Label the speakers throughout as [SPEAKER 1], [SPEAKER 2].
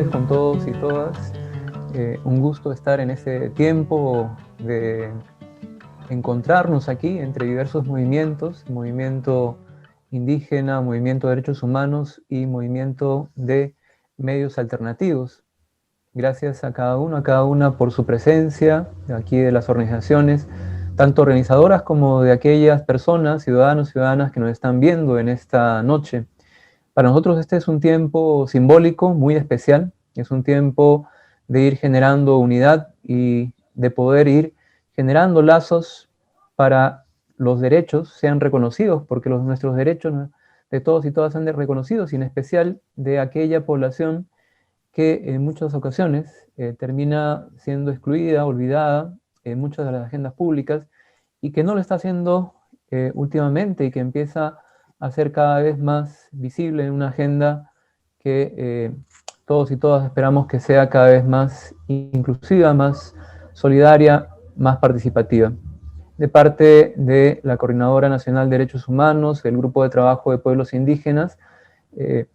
[SPEAKER 1] noches con todos y todas. Un gusto estar en este tiempo de encontrarnos aquí entre diversos movimientos, movimiento indígena, movimiento de derechos humanos y movimiento de medios alternativos. Gracias a cada uno, a cada una por su presencia, aquí de las organizaciones, tanto organizadoras como de aquellas personas, ciudadanos, ciudadanas que nos están viendo en esta noche. Para nosotros este es un tiempo simbólico, muy especial, es un tiempo de ir generando unidad y de poder ir generando lazos para los derechos sean reconocidos, porque nuestros derechos de todos y todas sean reconocidos, y en especial de aquella población que en muchas ocasiones termina siendo excluida, olvidada en muchas de las agendas públicas, y que no lo está haciendo últimamente y que empieza a ser cada vez más visible en una agenda que todos y todas esperamos que sea cada vez más inclusiva, más solidaria, más participativa. De parte de la Coordinadora Nacional de Derechos Humanos, del Grupo de Trabajo de Pueblos Indígenas, le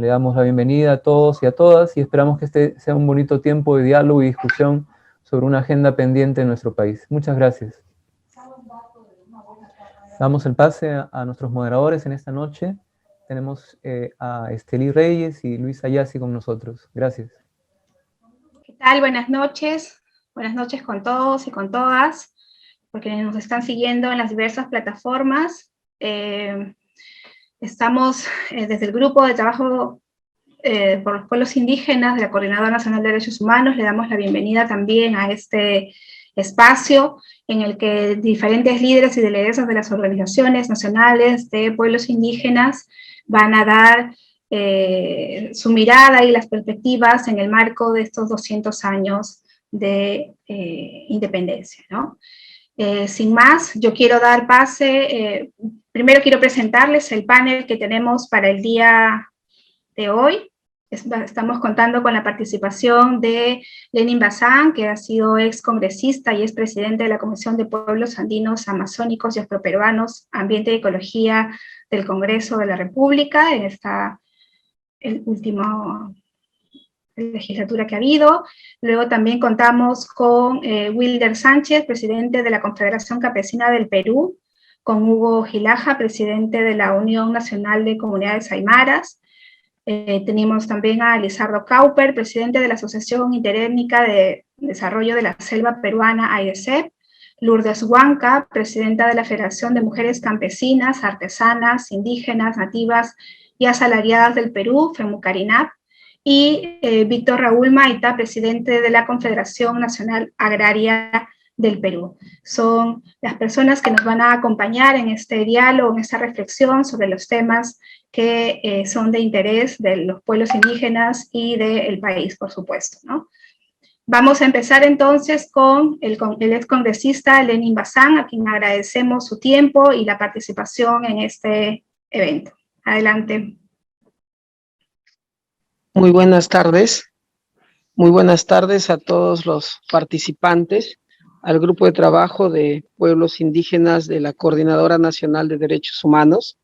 [SPEAKER 1] damos la bienvenida a todos y a todas y esperamos que este sea un bonito tiempo de diálogo y discusión sobre una agenda pendiente en nuestro país. Muchas gracias. Damos el pase a nuestros moderadores en esta noche. Tenemos a Estelí Reyes y Luis Ayasi con nosotros. Gracias.
[SPEAKER 2] ¿Qué tal? Buenas noches con todos y con todas, porque nos están siguiendo en las diversas plataformas. Estamos desde el Grupo de Trabajo por los Pueblos Indígenas de la Coordinadora Nacional de Derechos Humanos, le damos la bienvenida también a este espacio en el que diferentes líderes y lideresas de las organizaciones nacionales de pueblos indígenas van a dar su mirada y las perspectivas en el marco de estos 200 años de independencia, ¿no? Sin más, yo quiero dar pase, primero quiero presentarles el panel que tenemos para el día de hoy. Estamos contando con la participación de Lenin Bazán, que ha sido ex congresista y es presidente de la Comisión de Pueblos Andinos, Amazónicos y Afroperuanos, Ambiente y Ecología del Congreso de la República, en esta última legislatura que ha habido. Luego también contamos con Wilder Sánchez, presidente de la Confederación Campesina del Perú, con Hugo Gilaja, presidente de la Unión Nacional de Comunidades Aymaras. Tenemos también a Lizardo Cauper, presidente de la Asociación Interétnica de Desarrollo de la Selva Peruana, AESEP, Lourdes Huanca, presidenta de la Federación de Mujeres Campesinas, Artesanas, Indígenas, Nativas y Asalariadas del Perú, FEMUCARINAP, y Víctor Raúl Maita, presidente de la Confederación Nacional Agraria del Perú. Son las personas que nos van a acompañar en este diálogo, en esta reflexión sobre los temas que son de interés de los pueblos indígenas y del país, por supuesto, ¿no? Vamos a empezar entonces con el excongresista Lenin Bazán, a quien agradecemos su tiempo y la participación en este evento. Adelante.
[SPEAKER 3] Muy buenas tardes a todos los participantes, al grupo de trabajo de pueblos indígenas de la Coordinadora Nacional de Derechos Humanos,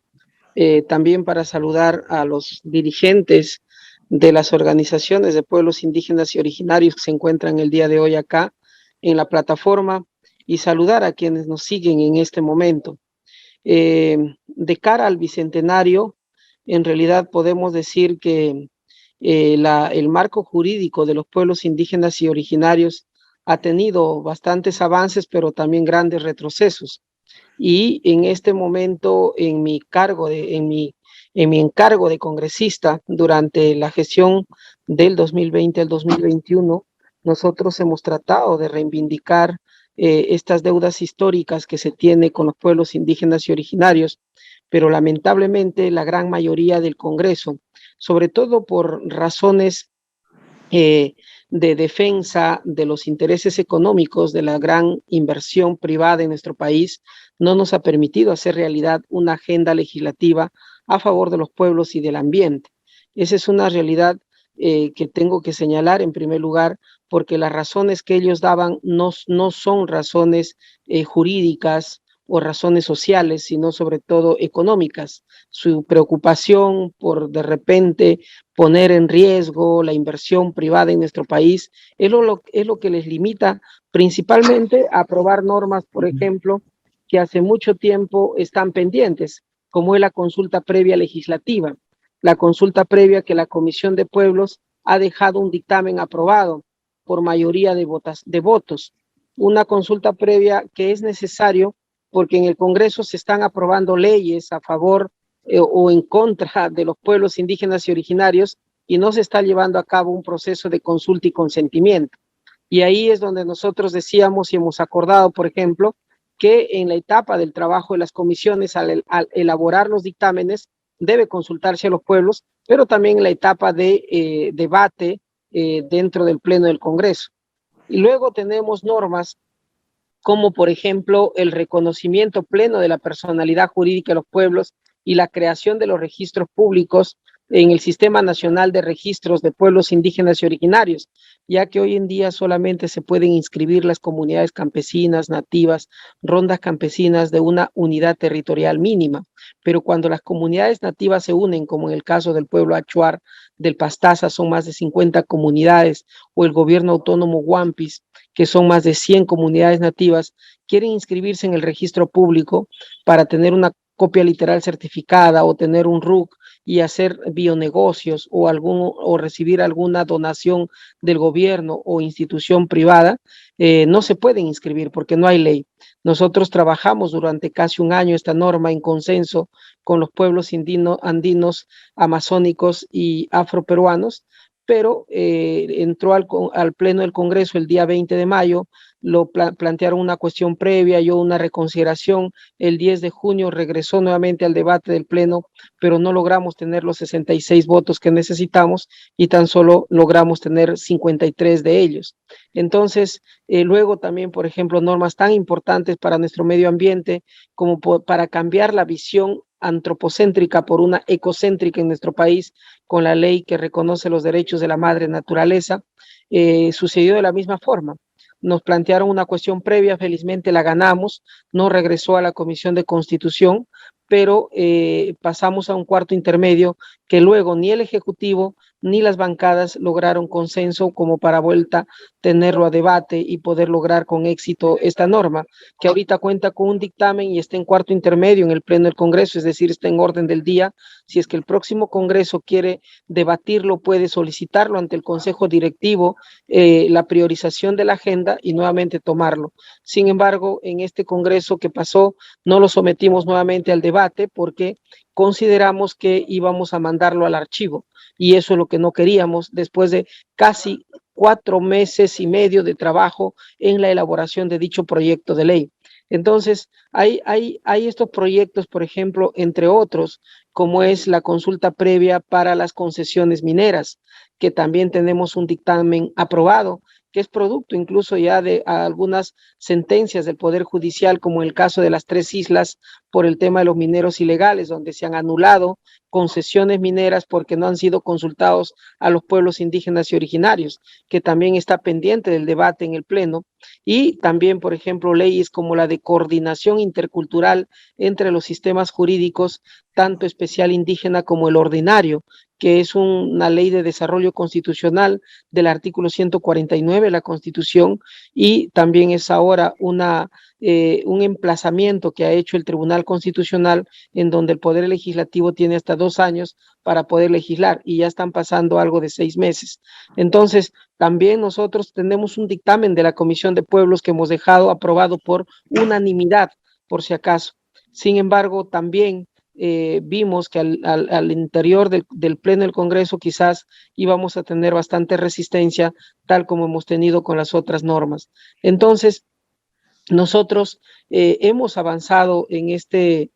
[SPEAKER 3] también para saludar a los dirigentes de las organizaciones de pueblos indígenas y originarios que se encuentran el día de hoy acá en la plataforma y saludar a quienes nos siguen en este momento. De cara al bicentenario, en realidad podemos decir que el marco jurídico de los pueblos indígenas y originarios ha tenido bastantes avances, pero también grandes retrocesos. Y en este momento, en mi encargo de congresista durante la gestión del 2020 al 2021, nosotros hemos tratado de reivindicar estas deudas históricas que se tiene con los pueblos indígenas y originarios, pero lamentablemente la gran mayoría del Congreso, sobre todo por razones de defensa de los intereses económicos de la gran inversión privada en nuestro país, no nos ha permitido hacer realidad una agenda legislativa a favor de los pueblos y del ambiente. Esa es una realidad que tengo que señalar en primer lugar, porque las razones que ellos daban no son razones jurídicas o razones sociales, sino sobre todo económicas. Su preocupación por de repente poner en riesgo la inversión privada en nuestro país es lo que les limita principalmente a aprobar normas, por ejemplo, que hace mucho tiempo están pendientes, como es la consulta previa legislativa, la consulta previa que la Comisión de Pueblos ha dejado un dictamen aprobado por mayoría de votos, una consulta previa que es necesario porque en el Congreso se están aprobando leyes a favor o en contra de los pueblos indígenas y originarios y no se está llevando a cabo un proceso de consulta y consentimiento. Y ahí es donde nosotros decíamos y hemos acordado, por ejemplo, que en la etapa del trabajo de las comisiones, al elaborar los dictámenes, debe consultarse a los pueblos, pero también en la etapa de debate dentro del Pleno del Congreso. Y luego tenemos normas como, por ejemplo, el reconocimiento pleno de la personalidad jurídica de los pueblos y la creación de los registros públicos en el Sistema Nacional de Registros de Pueblos Indígenas y Originarios, ya que hoy en día solamente se pueden inscribir las comunidades campesinas, nativas, rondas campesinas de una unidad territorial mínima, pero cuando las comunidades nativas se unen, como en el caso del pueblo Achuar, del Pastaza, son más de 50 comunidades, o el gobierno autónomo Huampis, que son más de 100 comunidades nativas, quieren inscribirse en el registro público para tener una copia literal certificada o tener un RUC y hacer bionegocios o recibir alguna donación del gobierno o institución privada, no se pueden inscribir porque no hay ley. Nosotros trabajamos durante casi un año esta norma en consenso con los pueblos andinos, amazónicos y afroperuanos, pero entró al Pleno del Congreso el día 20 de mayo, plantearon una cuestión previa, yo una reconsideración, el 10 de junio regresó nuevamente al debate del Pleno, pero no logramos tener los 66 votos que necesitamos y tan solo logramos tener 53 de ellos. Entonces, luego también, por ejemplo, normas tan importantes para nuestro medio ambiente como para cambiar la visión antropocéntrica por una ecocéntrica en nuestro país, con la ley que reconoce los derechos de la madre naturaleza, sucedió de la misma forma. Nos plantearon una cuestión previa, felizmente la ganamos, no regresó a la Comisión de Constitución, pero pasamos a un cuarto intermedio que luego ni el Ejecutivo ni las bancadas lograron consenso como para vuelta tenerlo a debate y poder lograr con éxito esta norma, que ahorita cuenta con un dictamen y está en cuarto intermedio en el Pleno del Congreso, es decir, está en orden del día. Si es que el próximo Congreso quiere debatirlo, puede solicitarlo ante el Consejo Directivo, la priorización de la agenda y nuevamente tomarlo. Sin embargo, en este Congreso que pasó, no lo sometimos nuevamente al debate porque consideramos que íbamos a mandarlo al archivo y eso es lo que no queríamos después de casi 4 meses y medio de trabajo en la elaboración de dicho proyecto de ley. Entonces, hay estos proyectos, por ejemplo, entre otros, como es la consulta previa para las concesiones mineras, que también tenemos un dictamen aprobado, que es producto incluso ya de algunas sentencias del Poder Judicial, como el caso de las 3 islas por el tema de los mineros ilegales, donde se han anulado concesiones mineras porque no han sido consultados a los pueblos indígenas y originarios, que también está pendiente del debate en el Pleno, y también, por ejemplo, leyes como la de coordinación intercultural entre los sistemas jurídicos, tanto especial indígena como el ordinario, que es una ley de desarrollo constitucional del artículo 149 de la Constitución, y también es ahora un emplazamiento que ha hecho el Tribunal Constitucional en donde el Poder Legislativo tiene hasta 2 años para poder legislar y ya están pasando algo de 6 meses. Entonces, también nosotros tenemos un dictamen de la Comisión de Pueblos que hemos dejado aprobado por unanimidad, por si acaso. Sin embargo, también vimos que al interior del Pleno del Congreso quizás íbamos a tener bastante resistencia, tal como hemos tenido con las otras normas. Entonces, nosotros hemos avanzado en este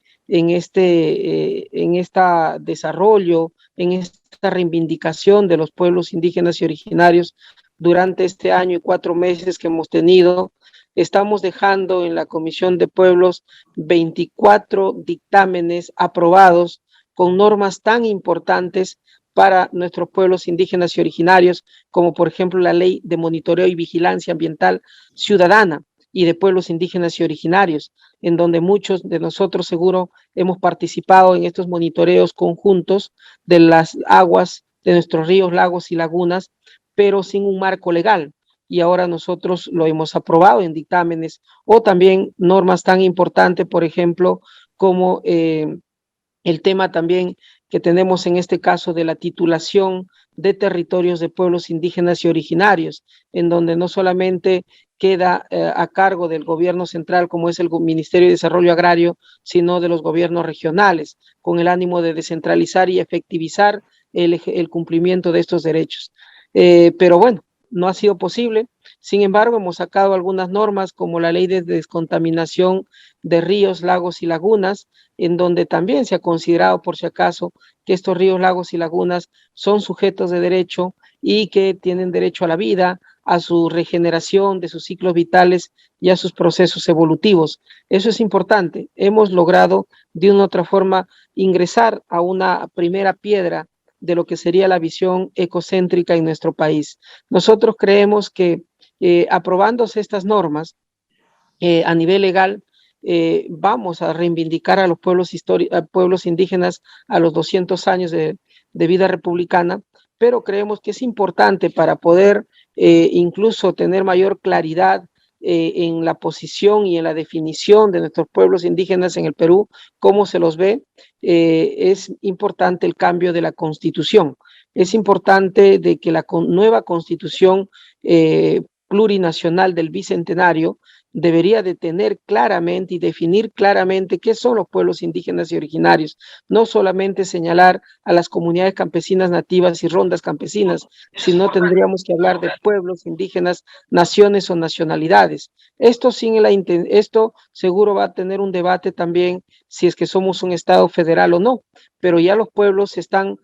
[SPEAKER 3] desarrollo, en esta reivindicación de los pueblos indígenas y originarios durante este año y 4 meses que hemos tenido. Estamos dejando en la Comisión de Pueblos 24 dictámenes aprobados con normas tan importantes para nuestros pueblos indígenas y originarios, como por ejemplo la Ley de Monitoreo y Vigilancia Ambiental Ciudadana, y de pueblos indígenas y originarios, en donde muchos de nosotros seguro hemos participado en estos monitoreos conjuntos de las aguas de nuestros ríos, lagos y lagunas, pero sin un marco legal. Y ahora nosotros lo hemos aprobado en dictámenes, o también normas tan importantes, por ejemplo, como el tema también que tenemos en este caso de la titulación de territorios de pueblos indígenas y originarios, en donde no solamente queda a cargo del gobierno central, como es el Ministerio de Desarrollo Agrario, sino de los gobiernos regionales, con el ánimo de descentralizar y efectivizar el cumplimiento de estos derechos. Pero bueno, no ha sido posible. Sin embargo, hemos sacado algunas normas como la ley de descontaminación de ríos, lagos y lagunas, en donde también se ha considerado, por si acaso, que estos ríos, lagos y lagunas son sujetos de derecho y que tienen derecho a la vida, a su regeneración de sus ciclos vitales y a sus procesos evolutivos. Eso es importante. Hemos logrado de una u otra forma ingresar a una primera piedra de lo que sería la visión ecocéntrica en nuestro país. Nosotros creemos que aprobándose estas normas a nivel legal, vamos a reivindicar a los pueblos indígenas a los 200 años de vida republicana, pero creemos que es importante para poder incluso tener mayor claridad en la posición y en la definición de nuestros pueblos indígenas en el Perú, cómo se los ve, es importante el cambio de la Constitución. Es importante de que la nueva Constitución plurinacional del Bicentenario debería de tener claramente y definir claramente qué son los pueblos indígenas y originarios, no solamente señalar a las comunidades campesinas nativas y rondas campesinas, sino tendríamos que hablar de pueblos indígenas, naciones o nacionalidades. Esto seguro va a tener un debate también si es que somos un Estado federal o no, pero ya los pueblos se están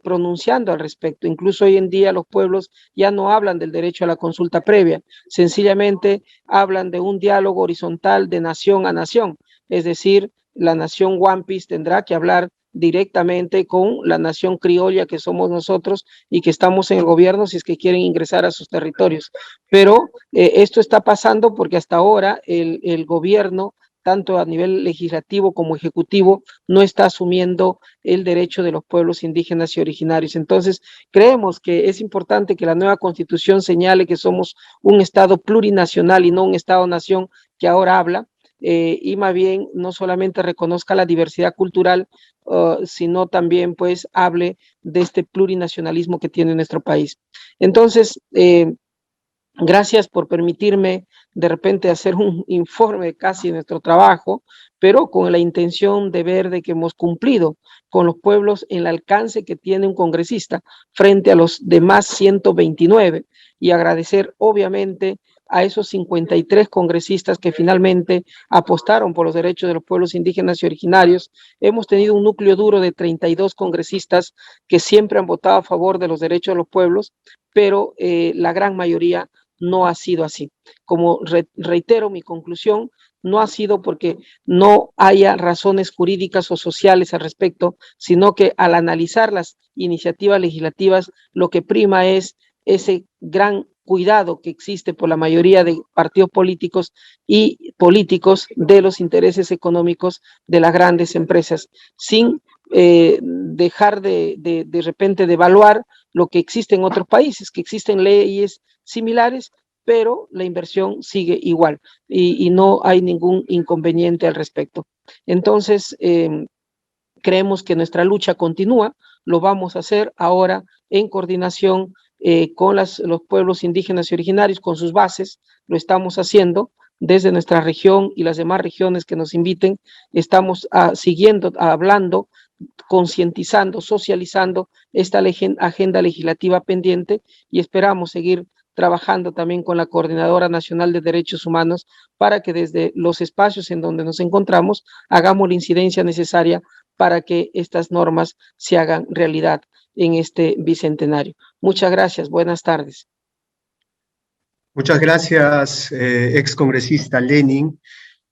[SPEAKER 3] pronunciando al respecto. Incluso hoy en día los pueblos ya no hablan del derecho a la consulta previa, sencillamente hablan de un diálogo horizontal de nación a nación, es decir, la nación Wampis tendrá que hablar directamente con la nación criolla que somos nosotros y que estamos en el gobierno si es que quieren ingresar a sus territorios. Pero esto está pasando porque hasta ahora el gobierno, tanto a nivel legislativo como ejecutivo, no está asumiendo el derecho de los pueblos indígenas y originarios. Entonces, creemos que es importante que la nueva Constitución señale que somos un Estado plurinacional y no un Estado-nación que ahora habla, y más bien no solamente reconozca la diversidad cultural, sino también pues hable de este plurinacionalismo que tiene nuestro país. Entonces, gracias por permitirme de repente hacer un informe casi de nuestro trabajo, pero con la intención de ver de que hemos cumplido con los pueblos en el alcance que tiene un congresista frente a los demás 129, y agradecer obviamente a esos 53 congresistas que finalmente apostaron por los derechos de los pueblos indígenas y originarios. Hemos tenido un núcleo duro de 32 congresistas que siempre han votado a favor de los derechos de los pueblos, pero la gran mayoría no ha sido así. Como reitero mi conclusión, no ha sido porque no haya razones jurídicas o sociales al respecto, sino que al analizar las iniciativas legislativas, lo que prima es ese gran cuidado que existe por la mayoría de partidos políticos y políticos de los intereses económicos de las grandes empresas, sin dejar de repente de evaluar lo que existe en otros países, que existen leyes similares, pero la inversión sigue igual y no hay ningún inconveniente al respecto. Entonces, creemos que nuestra lucha continúa, lo vamos a hacer ahora en coordinación con los pueblos indígenas y originarios, con sus bases, lo estamos haciendo desde nuestra región y las demás regiones que nos inviten, estamos siguiendo, hablando, concientizando, socializando esta agenda legislativa pendiente, y esperamos seguir trabajando también con la Coordinadora Nacional de Derechos Humanos para que desde los espacios en donde nos encontramos hagamos la incidencia necesaria para que estas normas se hagan realidad en este bicentenario. Muchas gracias, buenas tardes.
[SPEAKER 4] Muchas gracias, excongresista Lenin.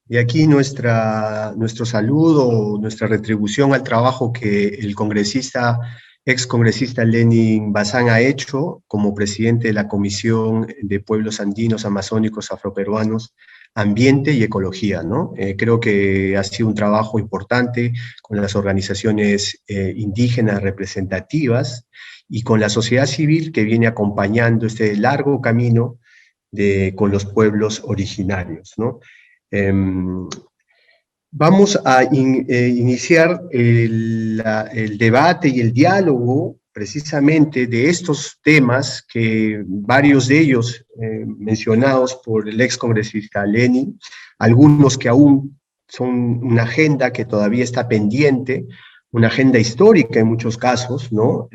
[SPEAKER 4] Y aquí nuestro saludo, nuestra retribución al trabajo que el excongresista Lenin Bazán ha hecho como presidente de la Comisión de Pueblos Andinos, Amazónicos, Afroperuanos ambiente y ecología, ¿no? Creo que ha sido un trabajo importante con las organizaciones indígenas representativas y con la sociedad civil que viene acompañando este largo camino con los pueblos originarios, ¿no? Vamos a iniciar el debate y el diálogo precisamente de estos temas, que varios de ellos mencionados por el excongresista Lenin, algunos que aún son una agenda que todavía está pendiente, una agenda histórica en muchos casos, ¿no?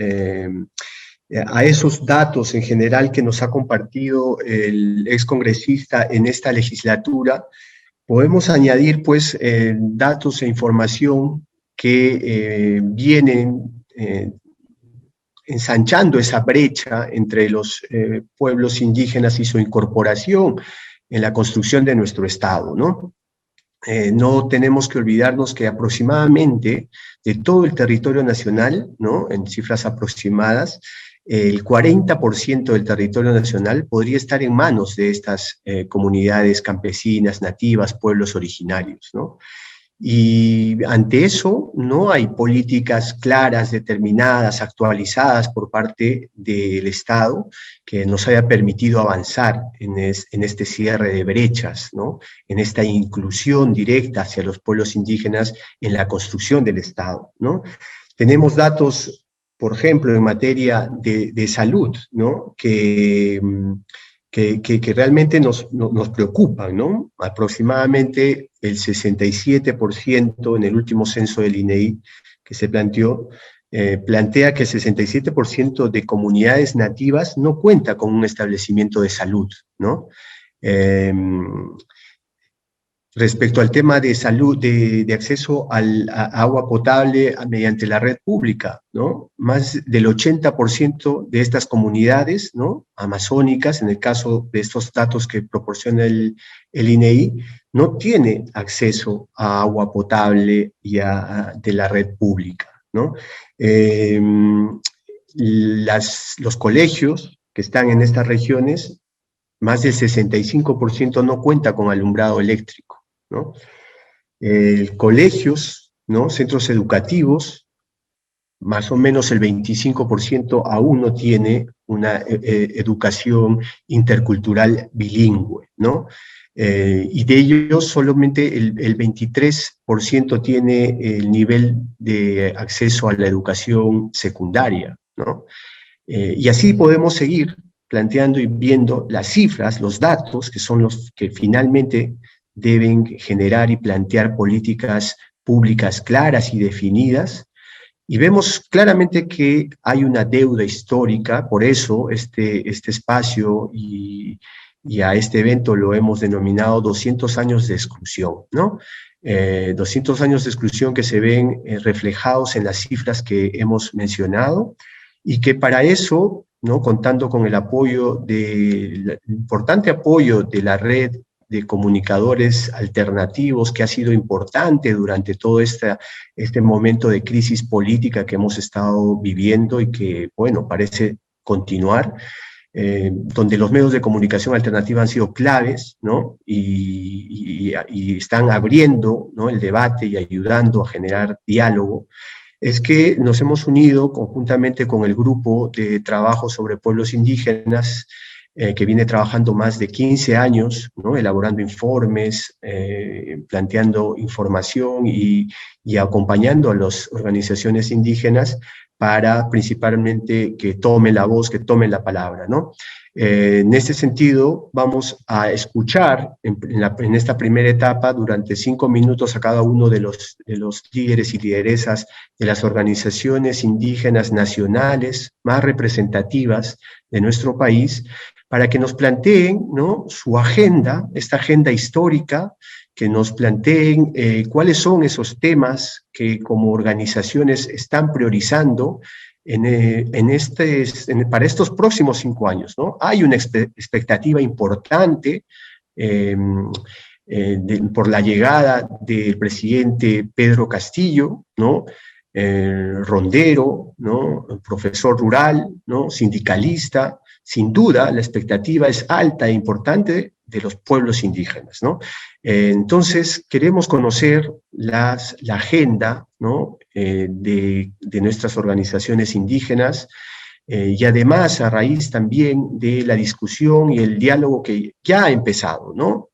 [SPEAKER 4] A esos datos en general que nos ha compartido el excongresista en esta legislatura, podemos añadir pues datos e información que vienen ensanchando esa brecha entre los pueblos indígenas y su incorporación en la construcción de nuestro Estado, ¿no? No tenemos que olvidarnos que aproximadamente de todo el territorio nacional, ¿no?, en cifras aproximadas, el 40% del territorio nacional podría estar en manos de estas comunidades campesinas, nativas, pueblos originarios, ¿no? Y ante eso no hay políticas claras, determinadas, actualizadas por parte del Estado que nos haya permitido avanzar en este cierre de brechas, ¿no?, en esta inclusión directa hacia los pueblos indígenas en la construcción del Estado, ¿no? Tenemos datos, por ejemplo, en materia de salud, ¿no?, que realmente nos preocupan, ¿no? Aproximadamente el 67% en el último censo del INEI que se planteó, plantea que el 67% de comunidades nativas no cuenta con un establecimiento de salud, ¿no? Respecto al tema de salud, de acceso a agua potable mediante la red pública, ¿no? Más del 80% de estas comunidades, ¿no?, amazónicas, en el caso de estos datos que proporciona el INEI, no tiene acceso a agua potable y de la red pública, ¿no? Los colegios que están en estas regiones, más del 65% no cuenta con alumbrado eléctrico, ¿no? Colegios, ¿no?, centros educativos, más o menos el 25% aún no tiene una educación intercultural bilingüe, ¿no? Y de ellos solamente el 23% tiene el nivel de acceso a la educación secundaria, ¿no? Y así podemos seguir planteando y viendo las cifras, los datos, que son los que finalmente deben generar y plantear políticas públicas claras y definidas, y vemos claramente que hay una deuda histórica. Por eso este espacio y a este evento lo hemos denominado 200 años de exclusión, ¿no? 200 años de exclusión que se ven reflejados en las cifras que hemos mencionado, y que para eso, ¿no?, contando con el importante apoyo de la red de comunicadores alternativos, que ha sido importante durante todo este momento de crisis política que hemos estado viviendo y que, bueno, parece continuar, donde los medios de comunicación alternativa han sido claves, ¿no?, y están abriendo, ¿no?, el debate y ayudando a generar diálogo. Es que nos hemos unido conjuntamente con el grupo de trabajo sobre pueblos indígenas, que viene trabajando más de 15 años, ¿no?, elaborando informes, planteando información y acompañando a las organizaciones indígenas para principalmente que tomen la voz, que tomen la palabra, ¿no? En este sentido, vamos a escuchar en esta primera etapa durante 5 minutos a cada uno de los líderes y lideresas de las organizaciones indígenas nacionales más representativas de nuestro país, para que nos planteen, ¿no?, su agenda, esta agenda histórica, que nos planteen cuáles son esos temas que como organizaciones están priorizando para estos próximos 5 años, ¿no? Hay una expectativa importante por la llegada del presidente Pedro Castillo, ¿no?, rondero, ¿no?, profesor rural, ¿no?, sindicalista, sin duda, la expectativa es alta e importante de los pueblos indígenas, ¿no? Entonces, queremos conocer la agenda, ¿no? de nuestras organizaciones indígenas, y además a raíz también de la discusión y el diálogo que ya ha empezado, ¿no?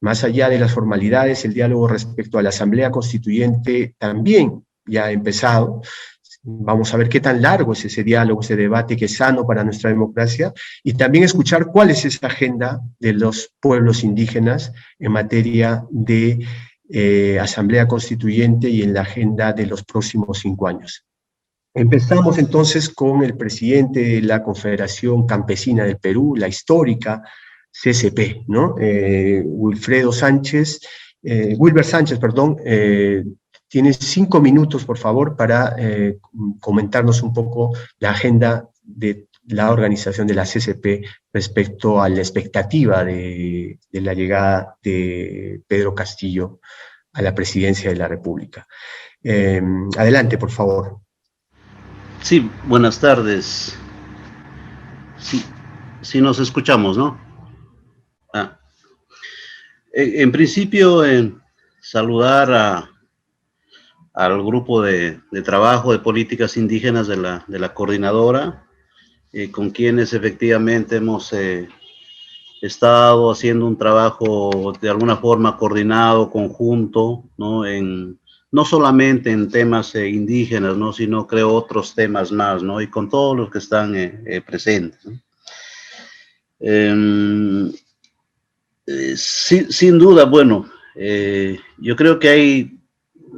[SPEAKER 4] Más allá de las formalidades, el diálogo respecto a la Asamblea Constituyente también ya ha empezado. Vamos a ver qué tan largo es ese diálogo, ese debate que es sano para nuestra democracia, y también escuchar cuál es esa agenda de los pueblos indígenas en materia de Asamblea Constituyente y en la agenda de los próximos 5 años. Empezamos entonces con el presidente de la Confederación Campesina del Perú, la histórica CCP, ¿no? Wilber Sánchez, perdón. Tienes 5 minutos, por favor, para comentarnos un poco la agenda de la organización de la CCP respecto a la expectativa de la llegada de Pedro Castillo a la presidencia de la República. Adelante, por favor.
[SPEAKER 5] Sí, buenas tardes. Sí nos escuchamos, ¿no? En principio, saludar al grupo de trabajo de políticas indígenas de la coordinadora, con quienes efectivamente hemos estado haciendo un trabajo de alguna forma coordinado, conjunto, ¿no? No solamente en temas indígenas, ¿no? Sino creo otros temas más, ¿no? Y con todos los que están presentes, ¿no? Sin duda, bueno, yo creo que hay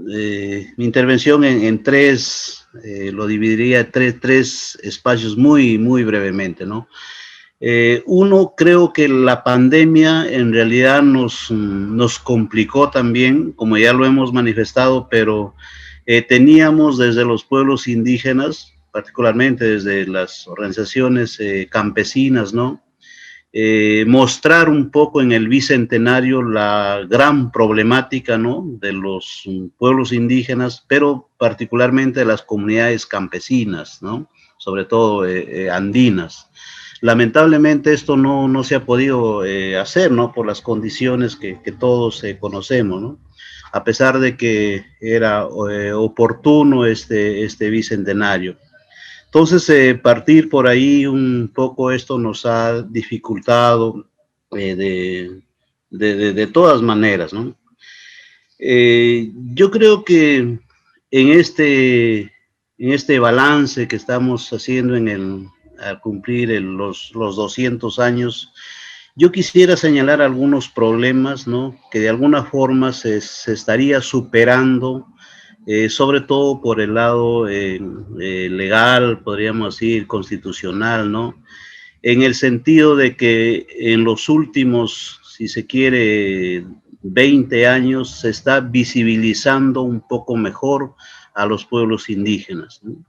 [SPEAKER 5] mi intervención en tres, lo dividiría en tres espacios muy brevemente, ¿no? Uno, creo que la pandemia en realidad nos complicó también, como ya lo hemos manifestado, pero teníamos desde los pueblos indígenas, particularmente desde las organizaciones campesinas, ¿no? Mostrar un poco en el bicentenario la gran problemática, ¿no? De los pueblos indígenas, pero particularmente de las comunidades campesinas, ¿no? Sobre todo andinas. Lamentablemente esto no se ha podido hacer, ¿no? Por las condiciones que todos conocemos, ¿no? A pesar de que era oportuno este bicentenario. Entonces, partir por ahí un poco esto nos ha dificultado de todas maneras, ¿no? Yo creo que en este balance que estamos haciendo al cumplir los 200 años, yo quisiera señalar algunos problemas, ¿no? Que de alguna forma se estaría superando, sobre todo por el lado legal, podríamos decir, constitucional, ¿no? En el sentido de que en los últimos, si se quiere, 20 años, se está visibilizando un poco mejor a los pueblos indígenas, ¿no?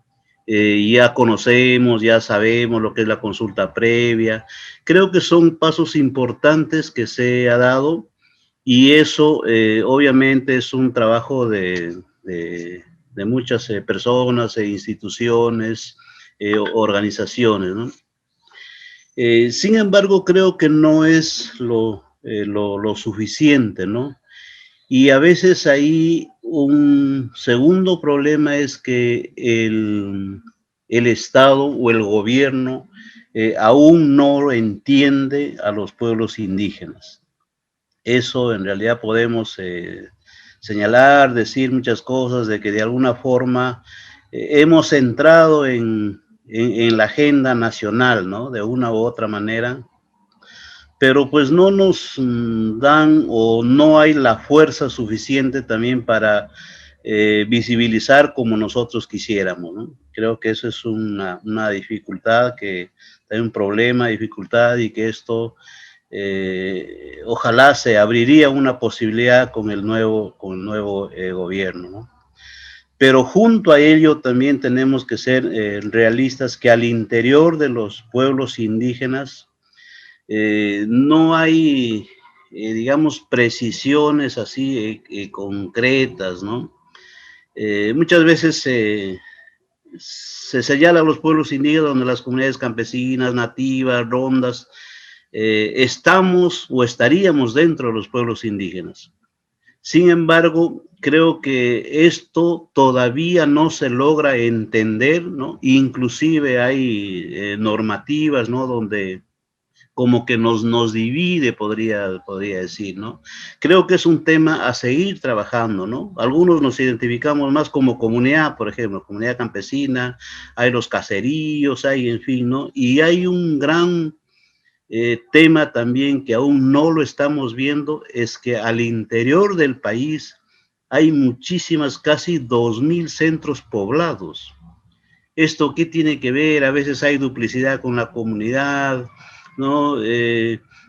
[SPEAKER 5] Ya conocemos, ya sabemos lo que es la consulta previa. Creo que son pasos importantes que se ha dado, y eso obviamente es un trabajo de muchas personas e instituciones, organizaciones, ¿no? Sin embargo, creo que no es lo suficiente, ¿no? Y a veces ahí un segundo problema es que el Estado o el gobierno aún no entiende a los pueblos indígenas. Eso en realidad podemos señalar, decir muchas cosas, de que de alguna forma hemos entrado en la agenda nacional, ¿no? De una u otra manera, pero pues no nos dan o no hay la fuerza suficiente también para visibilizar como nosotros quisiéramos, ¿no? Creo que eso es una dificultad, que hay un problema, dificultad, y que esto ojalá se abriría una posibilidad con el nuevo gobierno, ¿no? Pero junto a ello también tenemos que ser realistas, que al interior de los pueblos indígenas no hay, digamos, precisiones así concretas, ¿no? Muchas veces se señala a los pueblos indígenas donde las comunidades campesinas, nativas, rondas, estamos o estaríamos dentro de los pueblos indígenas. Sin embargo, creo que esto todavía no se logra entender, ¿no? Inclusive hay normativas, ¿no? Donde como que nos divide, podría decir, ¿no? Creo que es un tema a seguir trabajando, ¿no? Algunos nos identificamos más como comunidad, por ejemplo, comunidad campesina, hay los caseríos, hay, en fin, ¿no? Y hay un gran tema también que aún no lo estamos viendo, es que al interior del país hay muchísimas, casi 2000 centros poblados. ¿Esto qué tiene que ver? A veces hay duplicidad con la comunidad, ¿no?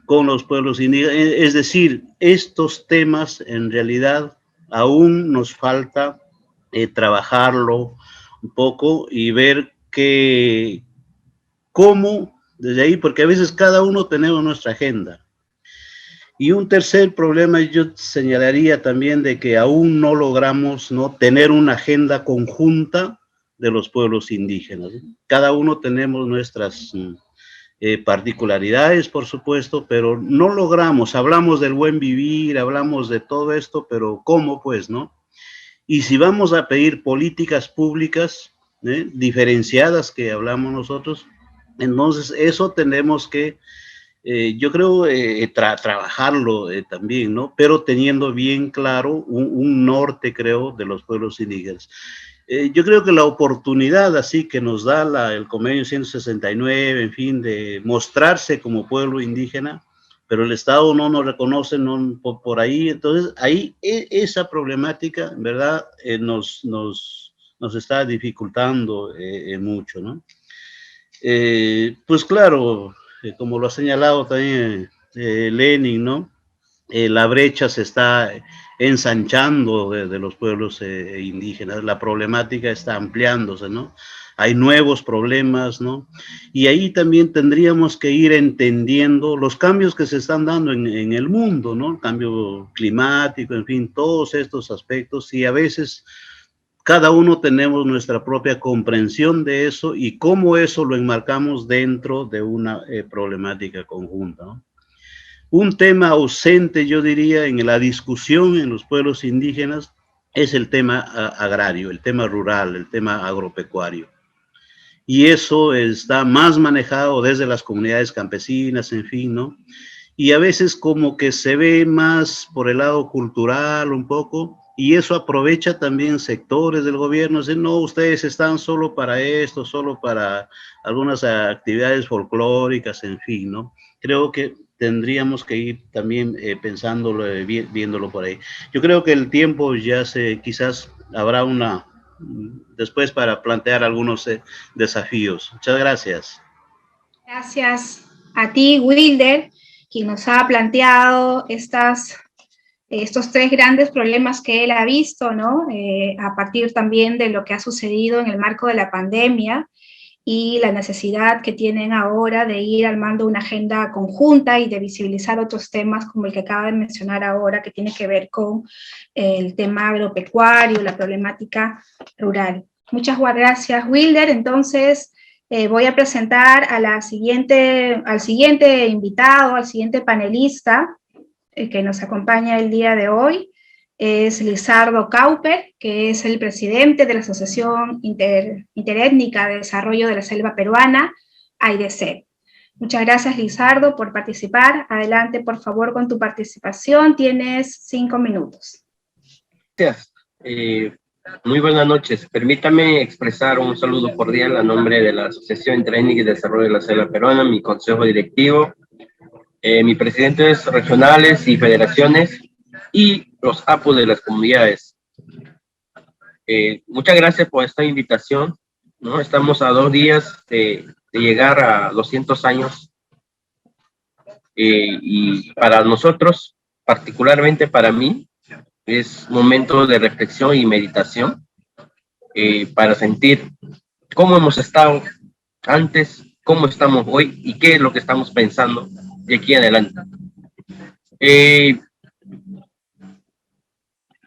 [SPEAKER 5] Con los pueblos indígenas. Es decir, estos temas en realidad aún nos falta trabajarlo un poco y ver cómo, desde ahí, porque a veces cada uno tenemos nuestra agenda. Y un tercer problema yo señalaría también de que aún no logramos, ¿no?, tener una agenda conjunta de los pueblos indígenas. Cada uno tenemos nuestras particularidades, por supuesto, pero no logramos, hablamos del buen vivir, hablamos de todo esto, pero ¿cómo pues, no? Y si vamos a pedir políticas públicas diferenciadas que hablamos nosotros, entonces eso tenemos que, yo creo, trabajarlo también, ¿no? Pero teniendo bien claro un norte, creo, de los pueblos indígenas. Yo creo que la oportunidad así que nos da el convenio 169, en fin, de mostrarse como pueblo indígena, pero el Estado no nos reconoce, no, por ahí, entonces ahí esa problemática, en verdad, nos está dificultando mucho, ¿no? Pues claro, como lo ha señalado también Lenin, ¿no? La brecha se está ensanchando de los pueblos indígenas, la problemática está ampliándose, ¿no? Hay nuevos problemas, ¿no? Y ahí también tendríamos que ir entendiendo los cambios que se están dando en el mundo, ¿no? El cambio climático, en fin, todos estos aspectos, y a veces cada uno tenemos nuestra propia comprensión de eso y cómo eso lo enmarcamos dentro de una problemática conjunta, ¿no? Un tema ausente, yo diría, en la discusión en los pueblos indígenas es el tema agrario, el tema rural, el tema agropecuario. Y eso está más manejado desde las comunidades campesinas, en fin, ¿no? Y a veces como que se ve más por el lado cultural un poco, y eso aprovecha también sectores del gobierno, dicen, no, ustedes están solo para esto, solo para algunas actividades folclóricas, en fin, ¿no? Creo que tendríamos que ir también pensándolo, viéndolo por ahí. Yo creo que el tiempo ya quizás habrá después para plantear algunos desafíos. Muchas gracias.
[SPEAKER 2] Gracias a ti, Wilder, quien nos ha planteado estos tres grandes problemas que él ha visto, ¿no? A partir también de lo que ha sucedido en el marco de la pandemia y la necesidad que tienen ahora de ir armando una agenda conjunta y de visibilizar otros temas como el que acaba de mencionar ahora, que tiene que ver con el tema agropecuario, la problemática rural. Muchas gracias, Wilder. Entonces, voy a presentar al siguiente invitado, al siguiente panelista que nos acompaña el día de hoy. Es Lizardo Cauper, que es el presidente de la Asociación Interétnica de Desarrollo de la Selva Peruana, AIDESEP. Muchas gracias, Lizardo, por participar. Adelante, por favor, con tu participación. Tienes 5 minutos.
[SPEAKER 6] Gracias. Muy buenas noches. Permítame expresar un saludo cordial a nombre de la Asociación Interétnica de Desarrollo de la Selva Peruana, mi consejo directivo, mis presidentes regionales y federaciones, y los APU de las comunidades. Muchas gracias por esta invitación, ¿no? Estamos a 2 días de llegar a 200 años y para nosotros, particularmente para mí, es momento de reflexión y meditación para sentir cómo hemos estado antes, cómo estamos hoy y qué es lo que estamos pensando de aquí en adelante.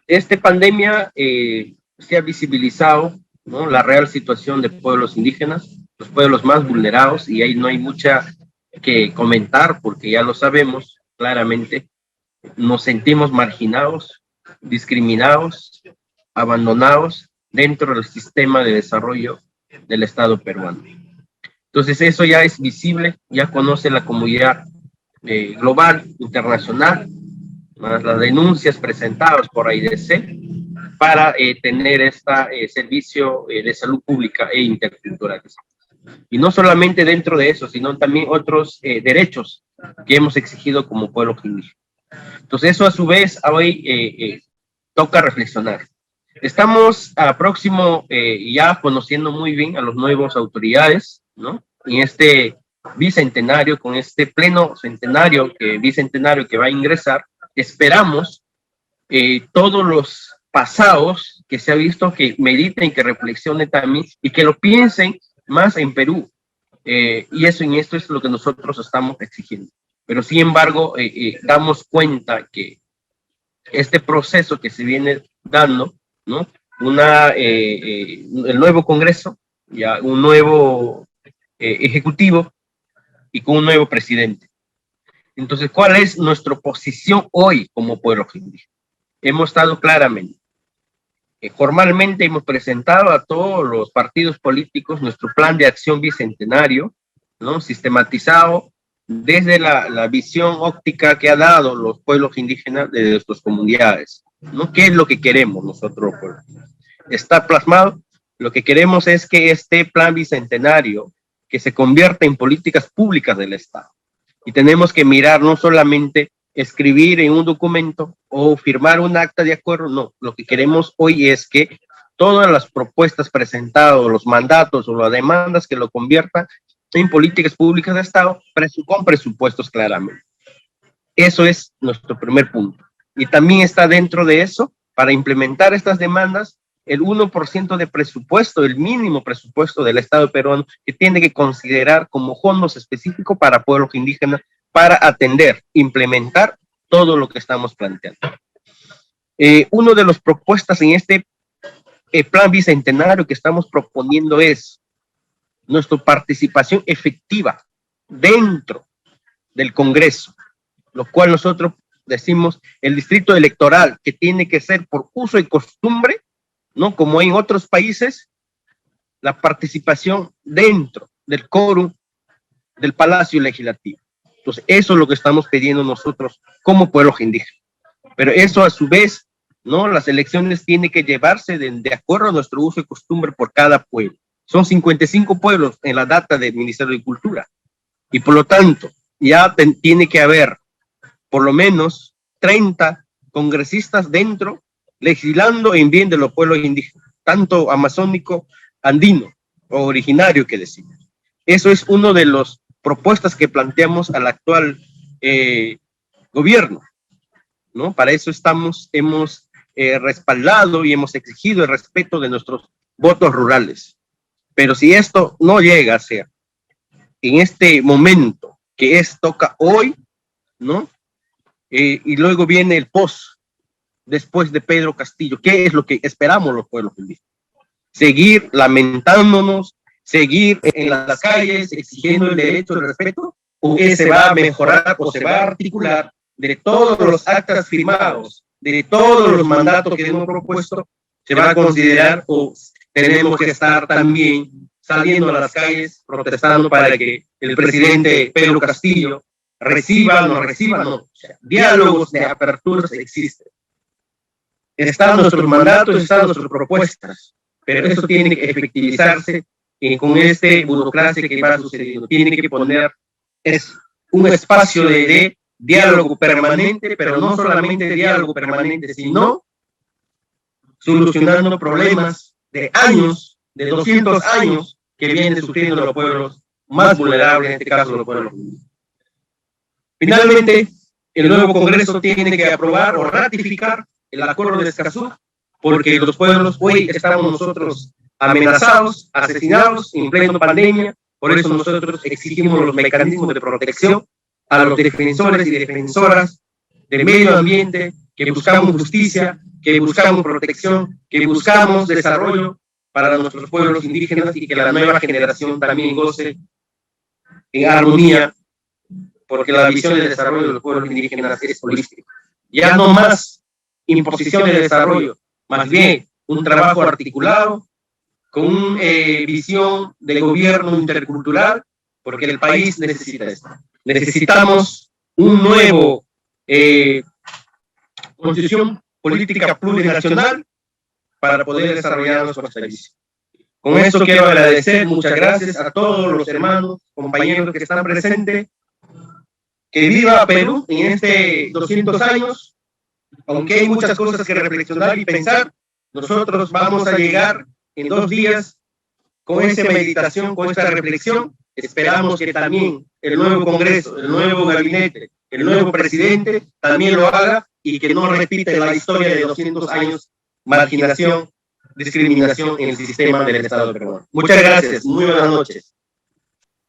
[SPEAKER 6] Esta pandemia se ha visibilizado ¿no?, la real situación de pueblos indígenas, los pueblos más vulnerados, y ahí no hay mucha que comentar porque ya lo sabemos claramente. Nos sentimos marginados, discriminados, abandonados dentro del sistema de desarrollo del Estado peruano. Entonces eso ya es visible, ya conoce la comunidad global, internacional, más las denuncias presentadas por AIDC para tener este servicio de salud pública e intercultural. Y no solamente dentro de eso, sino también otros derechos que hemos exigido como pueblo indígena. Entonces eso a su vez hoy toca reflexionar. Estamos próximo ya conociendo muy bien a los nuevos autoridades, ¿no? En este bicentenario, con este pleno centenario, bicentenario que va a ingresar, esperamos todos los pasados que se ha visto que mediten, que reflexionen también y que lo piensen más en Perú. Y en esto es lo que nosotros estamos exigiendo. Pero sin embargo, damos cuenta que este proceso que se viene dando, ¿no? El nuevo Congreso, ya un nuevo Ejecutivo y con un nuevo presidente. Entonces, ¿cuál es nuestra posición hoy como pueblo indígena? Hemos estado claramente, formalmente hemos presentado a todos los partidos políticos nuestro plan de acción bicentenario, ¿no?, sistematizado desde la visión óptica que ha dado los pueblos indígenas de nuestras comunidades, ¿no? ¿Qué es lo que queremos nosotros? Está plasmado. Lo que queremos es que este plan bicentenario que se convierta en políticas públicas del Estado. Y tenemos que mirar, no solamente escribir en un documento o firmar un acta de acuerdo, no. Lo que queremos hoy es que todas las propuestas presentadas, los mandatos o las demandas que lo conviertan en políticas públicas de Estado con presupuestos claramente. Eso es nuestro primer punto. Y también está dentro de eso, para implementar estas demandas, el 1% de presupuesto, el mínimo presupuesto del Estado peruano, que tiene que considerar como fondos específicos para pueblos indígenas, para atender, implementar todo lo que estamos planteando. Una de las propuestas en este plan bicentenario que estamos proponiendo es nuestra participación efectiva dentro del Congreso, lo cual nosotros decimos el distrito electoral, que tiene que ser por uso y costumbre, ¿no?, como en otros países, la participación dentro del quórum del Palacio Legislativo. Entonces, eso es lo que estamos pidiendo nosotros como pueblo indígena. Pero eso a su vez, ¿no?, las elecciones tienen que llevarse de acuerdo a nuestro uso y costumbre por cada pueblo. Son 55 pueblos en la data del Ministerio de Cultura. Y por lo tanto, ya tiene que haber por lo menos 30 congresistas dentro, legislando en bien de los pueblos indígenas, tanto amazónico, andino o originario que decimos. Eso es una de las propuestas que planteamos al actual gobierno, ¿no? Para eso hemos respaldado y hemos exigido el respeto de nuestros votos rurales. Pero si esto no llega a ser en este momento que toca hoy, ¿no? Y luego viene el después de Pedro Castillo. ¿Qué es lo que esperamos los pueblos indígenas? ¿Seguir lamentándonos, seguir en las calles exigiendo el derecho al respeto? ¿O que se va a mejorar o se va a articular de todos los actas firmados, de todos los mandatos que hemos propuesto, se va a considerar o tenemos que estar también saliendo a las calles protestando para que el presidente Pedro Castillo reciba o no reciba? No. O sea, diálogos de aperturas existen. Están nuestros mandatos, están nuestras propuestas, pero eso tiene que efectivizarse con burocracia que va sucediendo. Tiene que poner un espacio de diálogo permanente, pero no solamente diálogo permanente, sino solucionando problemas de años, de 200 años, que vienen sufriendo los pueblos más vulnerables, en este caso los pueblos indígenas. Finalmente, el nuevo Congreso tiene que aprobar o ratificar el acuerdo de Escazú, porque los pueblos hoy estamos nosotros amenazados, asesinados en pleno pandemia. Por eso nosotros exigimos los mecanismos de protección a los defensores y defensoras del medio ambiente, que buscamos justicia, que buscamos protección, que buscamos desarrollo para nuestros pueblos indígenas y que la nueva generación también goce en armonía, porque la visión de desarrollo de los pueblos indígenas es holística. Ya no más imposición de desarrollo, más bien un trabajo articulado con una visión de gobierno intercultural, porque el país necesita esto. Necesitamos un nuevo constitución política plurinacional para poder desarrollar nuestro servicio. Con esto quiero agradecer, muchas gracias a todos los hermanos, compañeros que están presentes. Que viva Perú en este 200 años, aunque hay muchas cosas que reflexionar y pensar, nosotros vamos a llegar en 2 días con esa meditación, con esta reflexión. Esperamos que también el nuevo Congreso, el nuevo gabinete, el nuevo presidente también lo haga y que no repite la historia de 200 años, marginación, discriminación en el sistema del Estado peruano. Muchas gracias, muy buenas noches.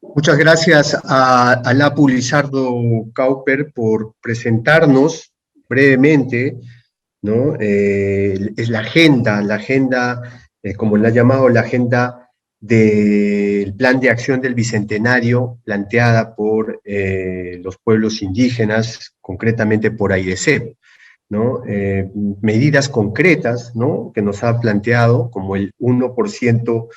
[SPEAKER 4] Muchas gracias a Lapu Lizardo Cauper por presentarnos brevemente, ¿no? Es la agenda, como la ha llamado, la agenda del Plan de Acción del Bicentenario planteada por los pueblos indígenas, concretamente por AIDESEP, ¿no? Medidas concretas, ¿no?, que nos ha planteado, como el 1%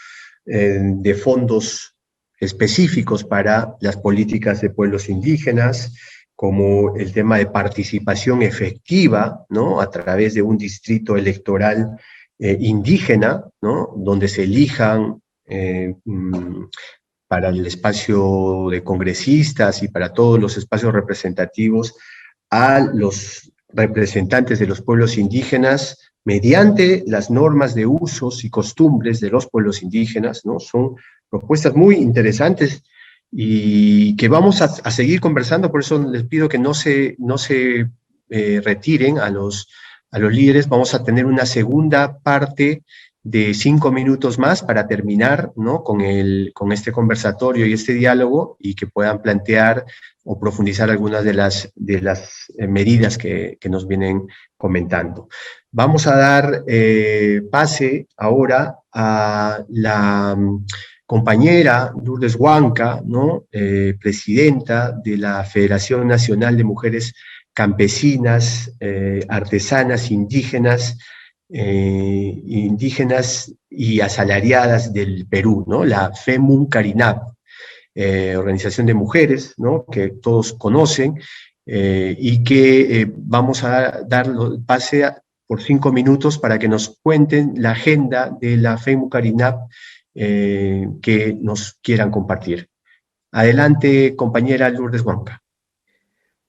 [SPEAKER 4] de fondos específicos para las políticas de pueblos indígenas, como el tema de participación efectiva, ¿no?, a través de un distrito electoral indígena, ¿no?, donde se elijan para el espacio de congresistas y para todos los espacios representativos a los representantes de los pueblos indígenas mediante las normas de usos y costumbres de los pueblos indígenas, ¿no? Son propuestas muy interesantes y que vamos a seguir conversando, por eso les pido que no se retiren a los líderes. Vamos a tener una segunda parte de 5 minutos más para terminar, ¿no?, con este conversatorio y este diálogo, y que puedan plantear o profundizar algunas de las medidas que nos vienen comentando. Vamos a dar pase ahora a la compañera Lourdes Huanca, ¿no?, presidenta de la Federación Nacional de Mujeres Campesinas, Artesanas, Indígenas y Asalariadas del Perú, ¿no?, la FEMUNCARINAP, organización de mujeres, ¿no?, que todos conocen, y que vamos a dar pase por 5 minutos para que nos cuenten la agenda de la FEMUNCARINAP que nos quieran compartir. Adelante, compañera Lourdes Huanca.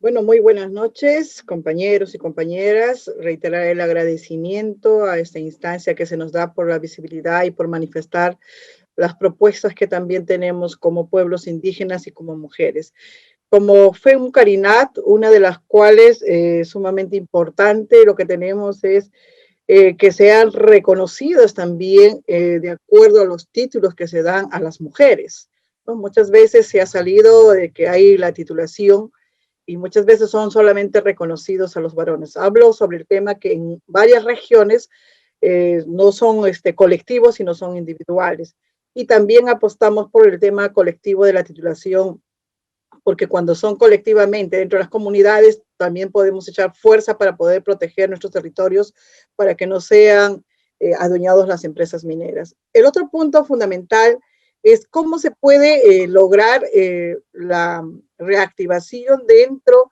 [SPEAKER 7] Bueno, muy buenas noches, compañeros y compañeras. Reiterar el agradecimiento a esta instancia que se nos da por la visibilidad y por manifestar las propuestas que también tenemos como pueblos indígenas y como mujeres. Como FEMUNCARINAP, una de las cuales es sumamente importante, lo que tenemos es que sean reconocidas también de acuerdo a los títulos que se dan a las mujeres, ¿no? Muchas veces se ha salido de que hay la titulación y muchas veces son solamente reconocidos a los varones. Hablo sobre el tema que en varias regiones no son colectivos, sino son individuales. Y también apostamos por el tema colectivo de la titulación, porque cuando son colectivamente dentro de las comunidades, también podemos echar fuerza para poder proteger nuestros territorios, para que no sean adueñados las empresas mineras. El otro punto fundamental es cómo se puede lograr la reactivación dentro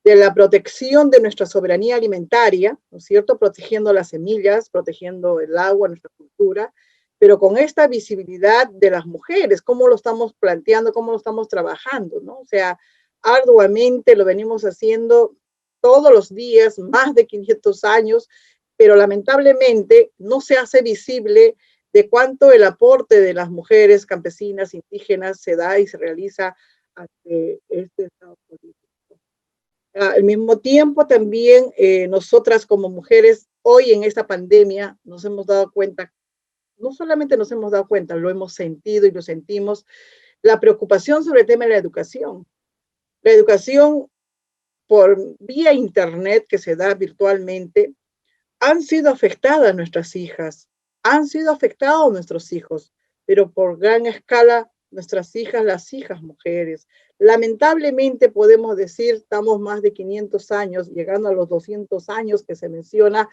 [SPEAKER 7] de la protección de nuestra soberanía alimentaria, ¿no es cierto?, protegiendo las semillas, protegiendo el agua, nuestra cultura, pero con esta visibilidad de las mujeres, cómo lo estamos planteando, cómo lo estamos trabajando, ¿no? O sea, arduamente lo venimos haciendo todos los días, más de 500 años, pero lamentablemente no se hace visible de cuánto el aporte de las mujeres campesinas, indígenas, se da y se realiza ante este estado político. Al mismo tiempo, también nosotras como mujeres, hoy en esta pandemia, nos hemos dado cuenta, no solamente nos hemos dado cuenta, lo hemos sentido y lo sentimos, la preocupación sobre el tema de la educación. La educación por vía internet que se da virtualmente, han sido afectadas nuestras hijas. Han sido afectados nuestros hijos, pero por gran escala nuestras hijas, las hijas mujeres. Lamentablemente podemos decir, estamos más de 500 años, llegando a los 200 años que se menciona.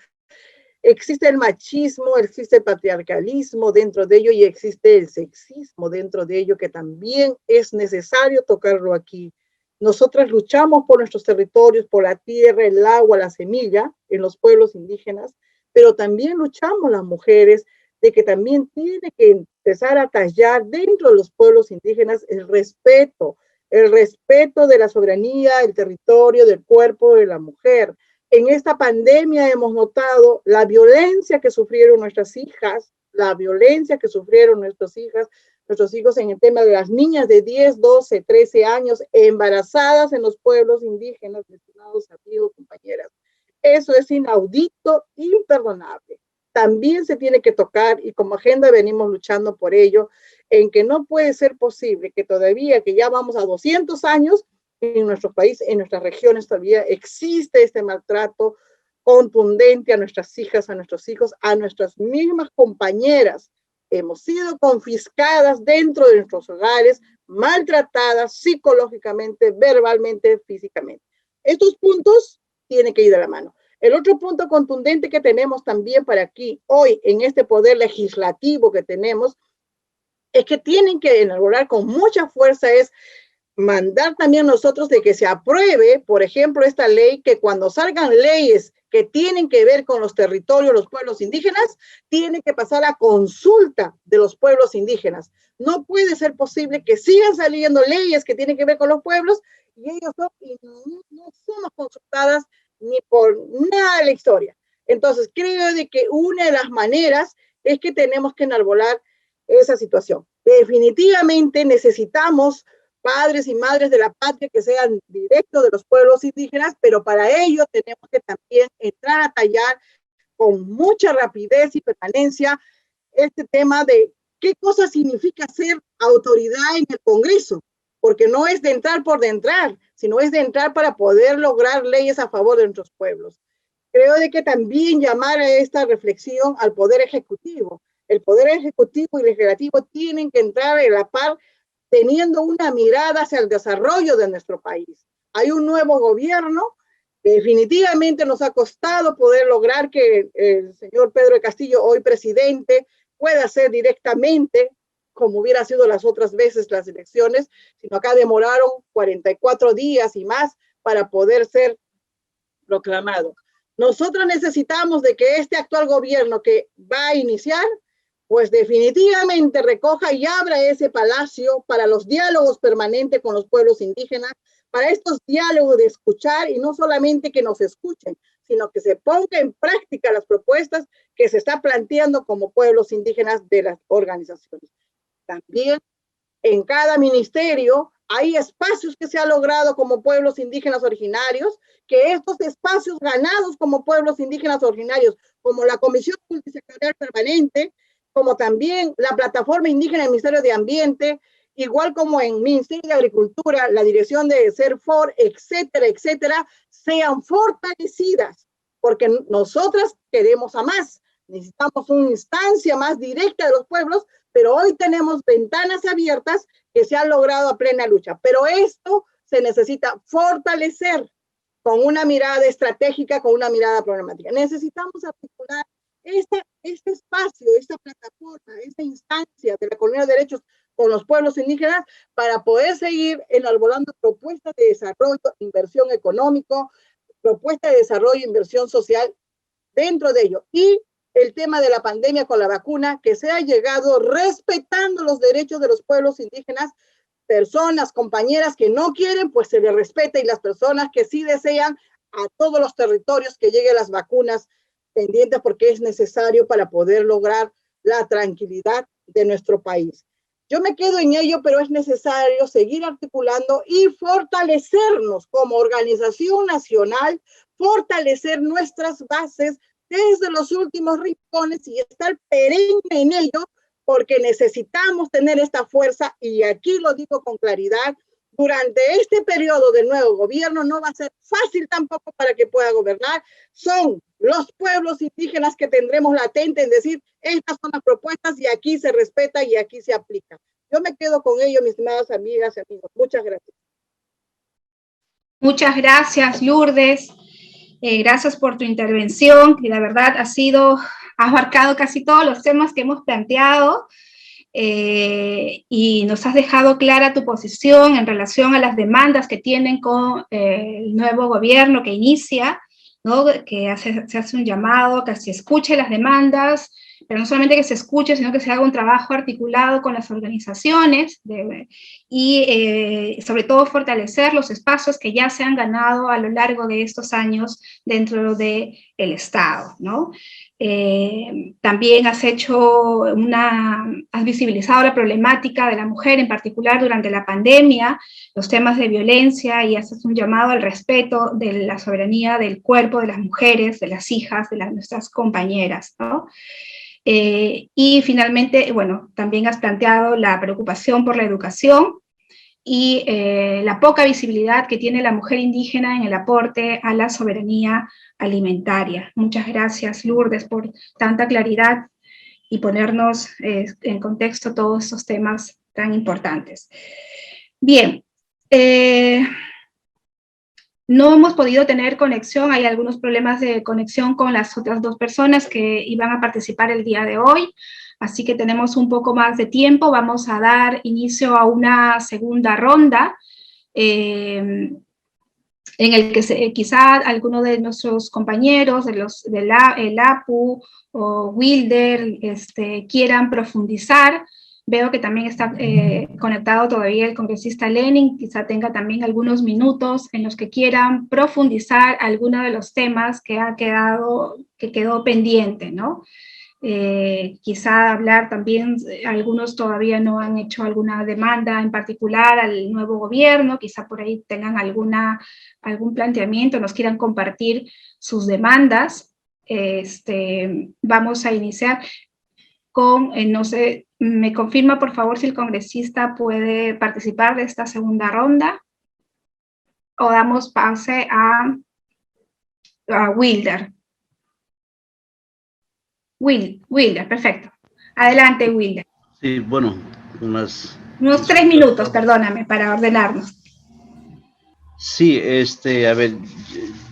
[SPEAKER 7] Existe el machismo, existe el patriarcalismo dentro de ello y existe el sexismo dentro de ello, que también es necesario tocarlo aquí. Nosotras luchamos por nuestros territorios, por la tierra, el agua, la semilla en los pueblos indígenas, pero también luchamos las mujeres de que también tiene que empezar a tallar dentro de los pueblos indígenas el respeto de la soberanía, el territorio, del cuerpo de la mujer. En esta pandemia hemos notado la violencia que sufrieron nuestras hijas, la violencia que sufrieron nuestros hijos en el tema de las niñas de 10, 12, 13 años embarazadas en los pueblos indígenas, estimados amigos, compañeras. Eso es inaudito, imperdonable. También se tiene que tocar, y como agenda venimos luchando por ello, en que no puede ser posible que todavía, que ya vamos a 200 años, en nuestro país, en nuestras regiones todavía existe este maltrato contundente a nuestras hijas, a nuestros hijos, a nuestras mismas compañeras. Hemos sido confiscadas dentro de nuestros hogares, maltratadas psicológicamente, verbalmente, físicamente. Estos puntos tienen que ir de la mano. El otro punto contundente que tenemos también para aquí, hoy, en este poder legislativo que tenemos, es que tienen que elaborar con mucha fuerza, es mandar también nosotros de que se apruebe, por ejemplo, esta ley, que cuando salgan leyes que tienen que ver con los territorios, los pueblos indígenas, tienen que pasar a consulta de los pueblos indígenas. No puede ser posible que sigan saliendo leyes que tienen que ver con los pueblos y ellos no somos consultadas ni por nada de la historia. Entonces, creo de que una de las maneras es que tenemos que enarbolar esa situación. Definitivamente necesitamos padres y madres de la patria que sean directos de los pueblos indígenas, pero para ello tenemos que también entrar a tallar con mucha rapidez y permanencia este tema de qué cosa significa ser autoridad en el Congreso, porque no es de entrar por de entrar, sino es de entrar para poder lograr leyes a favor de nuestros pueblos. Creo de que también llamar a esta reflexión al Poder Ejecutivo. El Poder Ejecutivo y Legislativo tienen que entrar en la par teniendo una mirada hacia el desarrollo de nuestro país. Hay un nuevo gobierno, que definitivamente nos ha costado poder lograr que el señor Pedro de Castillo, hoy presidente, pueda ser directamente, como hubiera sido las otras veces las elecciones, sino acá demoraron 44 días y más para poder ser proclamado. Nosotros necesitamos de que este actual gobierno que va a iniciar, pues definitivamente recoja y abra ese palacio para los diálogos permanentes con los pueblos indígenas, para estos diálogos de escuchar y no solamente que nos escuchen, sino que se ponga en práctica las propuestas que se está planteando como pueblos indígenas de las organizaciones. También en cada ministerio hay espacios que se han logrado como pueblos indígenas originarios, que estos espacios ganados como pueblos indígenas originarios, como la Comisión Multisectorial Permanente, como también la Plataforma Indígena del Ministerio de Ambiente, igual como en Ministerio de Agricultura, la dirección de CERFOR, etcétera, etcétera, sean fortalecidas, porque nosotras queremos a más. Necesitamos una instancia más directa de los pueblos, pero hoy tenemos ventanas abiertas que se han logrado a plena lucha. Pero esto se necesita fortalecer con una mirada estratégica, con una mirada problemática. Necesitamos articular este espacio, esta plataforma, esta instancia de la Coordinación de Derechos con los pueblos indígenas para poder seguir enarbolando propuestas de desarrollo, inversión económico, propuestas de desarrollo, inversión social dentro de ello. Y el tema de la pandemia con la vacuna, que se ha llegado respetando los derechos de los pueblos indígenas, personas, compañeras que no quieren, pues se les respeta, y las personas que sí desean, a todos los territorios que lleguen las vacunas pendientes, porque es necesario para poder lograr la tranquilidad de nuestro país. Yo me quedo en ello, pero es necesario seguir articulando y fortalecernos como organización nacional, fortalecer nuestras bases desde los últimos rincones y estar perenne en ello, porque necesitamos tener esta fuerza, y aquí lo digo con claridad, durante este periodo del nuevo gobierno no va a ser fácil tampoco para que pueda gobernar. Son los pueblos indígenas que tendremos latente en decir, estas son las propuestas y aquí se respeta y aquí se aplica. Yo me quedo con ello, mis estimadas amigas y amigos. Muchas gracias.
[SPEAKER 2] Muchas gracias, Lourdes. Gracias por tu intervención, que la verdad has abarcado casi todos los temas que hemos planteado y nos has dejado clara tu posición en relación a las demandas que tienen con el nuevo gobierno que inicia, ¿no? Que se hace un llamado, que se escuche las demandas, pero no solamente que se escuche, sino que se haga un trabajo articulado con las organizaciones y sobre todo fortalecer los espacios que ya se han ganado a lo largo de estos años dentro del Estado, ¿no? También has visibilizado la problemática de la mujer, en particular durante la pandemia, los temas de violencia, y haces un llamado al respeto de la soberanía del cuerpo de las mujeres, de las hijas, de nuestras compañeras, ¿no? Y finalmente, bueno, también has planteado la preocupación por la educación y la poca visibilidad que tiene la mujer indígena en el aporte a la soberanía alimentaria. Muchas gracias, Lourdes, por tanta claridad y ponernos en contexto todos estos temas tan importantes. Bien, no hemos podido tener conexión, hay algunos problemas de conexión con las otras dos personas que iban a participar el día de hoy, así que tenemos un poco más de tiempo. Vamos a dar inicio a una segunda ronda, en el que quizá alguno de nuestros compañeros, el APU o Wilder, quieran profundizar. Veo que también está conectado todavía el congresista Lenin, quizá tenga también algunos minutos en los que quieran profundizar alguno de los temas que quedó pendiente, ¿no? Quizá hablar también, algunos todavía no han hecho alguna demanda en particular al nuevo gobierno, quizá por ahí tengan algún planteamiento, nos quieran compartir sus demandas. Vamos a iniciar con, no sé, ¿me confirma por favor si el congresista puede participar de esta segunda ronda? O damos pase a Wilder. Wilder, perfecto. Adelante, Wilder.
[SPEAKER 5] Sí, bueno,
[SPEAKER 2] unos 3 minutos, perdóname, para ordenarnos.
[SPEAKER 5] Sí, a ver,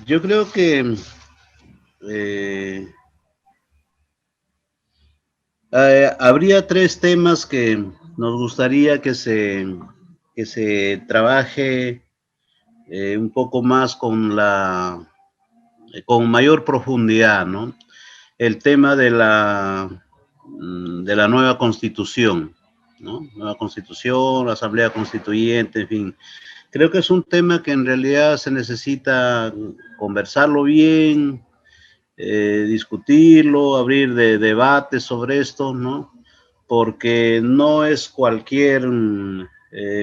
[SPEAKER 5] yo creo que habría 3 temas que nos gustaría que se trabaje un poco más con mayor profundidad, ¿no? El tema de la nueva constitución, ¿no? Nueva constitución, la asamblea constituyente, en fin. Creo que es un tema que en realidad se necesita conversarlo bien, discutirlo, abrir debates sobre esto, ¿no? Porque no es cualquier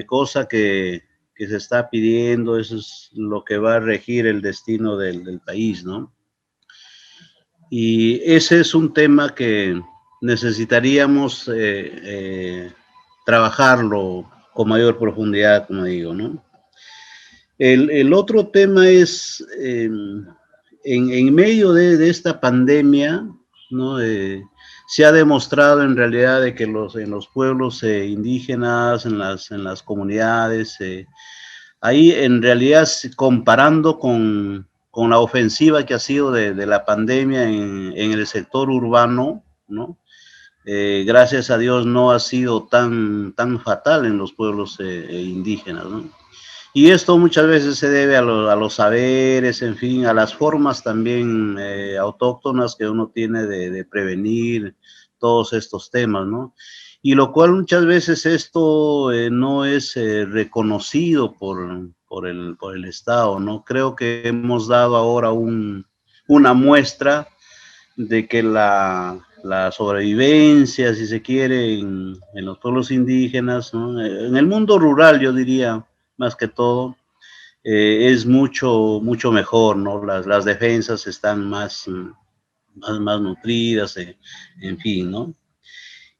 [SPEAKER 5] cosa que se está pidiendo, eso es lo que va a regir el destino del país, ¿no? Y ese es un tema que necesitaríamos trabajarlo con mayor profundidad, como digo, ¿no? El otro tema es, en medio de esta pandemia, ¿no? Se ha demostrado en realidad de que en los pueblos indígenas, en las comunidades, ahí en realidad comparando con la ofensiva que ha sido de la pandemia en el sector urbano, ¿no? Gracias a Dios no ha sido tan fatal en los pueblos indígenas, ¿no? Y esto muchas veces se debe a los saberes, en fin, a las formas también autóctonas que uno tiene de prevenir todos estos temas, ¿no? Y lo cual muchas veces esto no es reconocido por el Estado, ¿no? Creo que hemos dado ahora una muestra de que la sobrevivencia, si se quiere, en los pueblos indígenas, ¿no? En el mundo rural, yo diría, más que todo, es mucho mejor, ¿no? Las defensas están más nutridas, en fin, ¿no?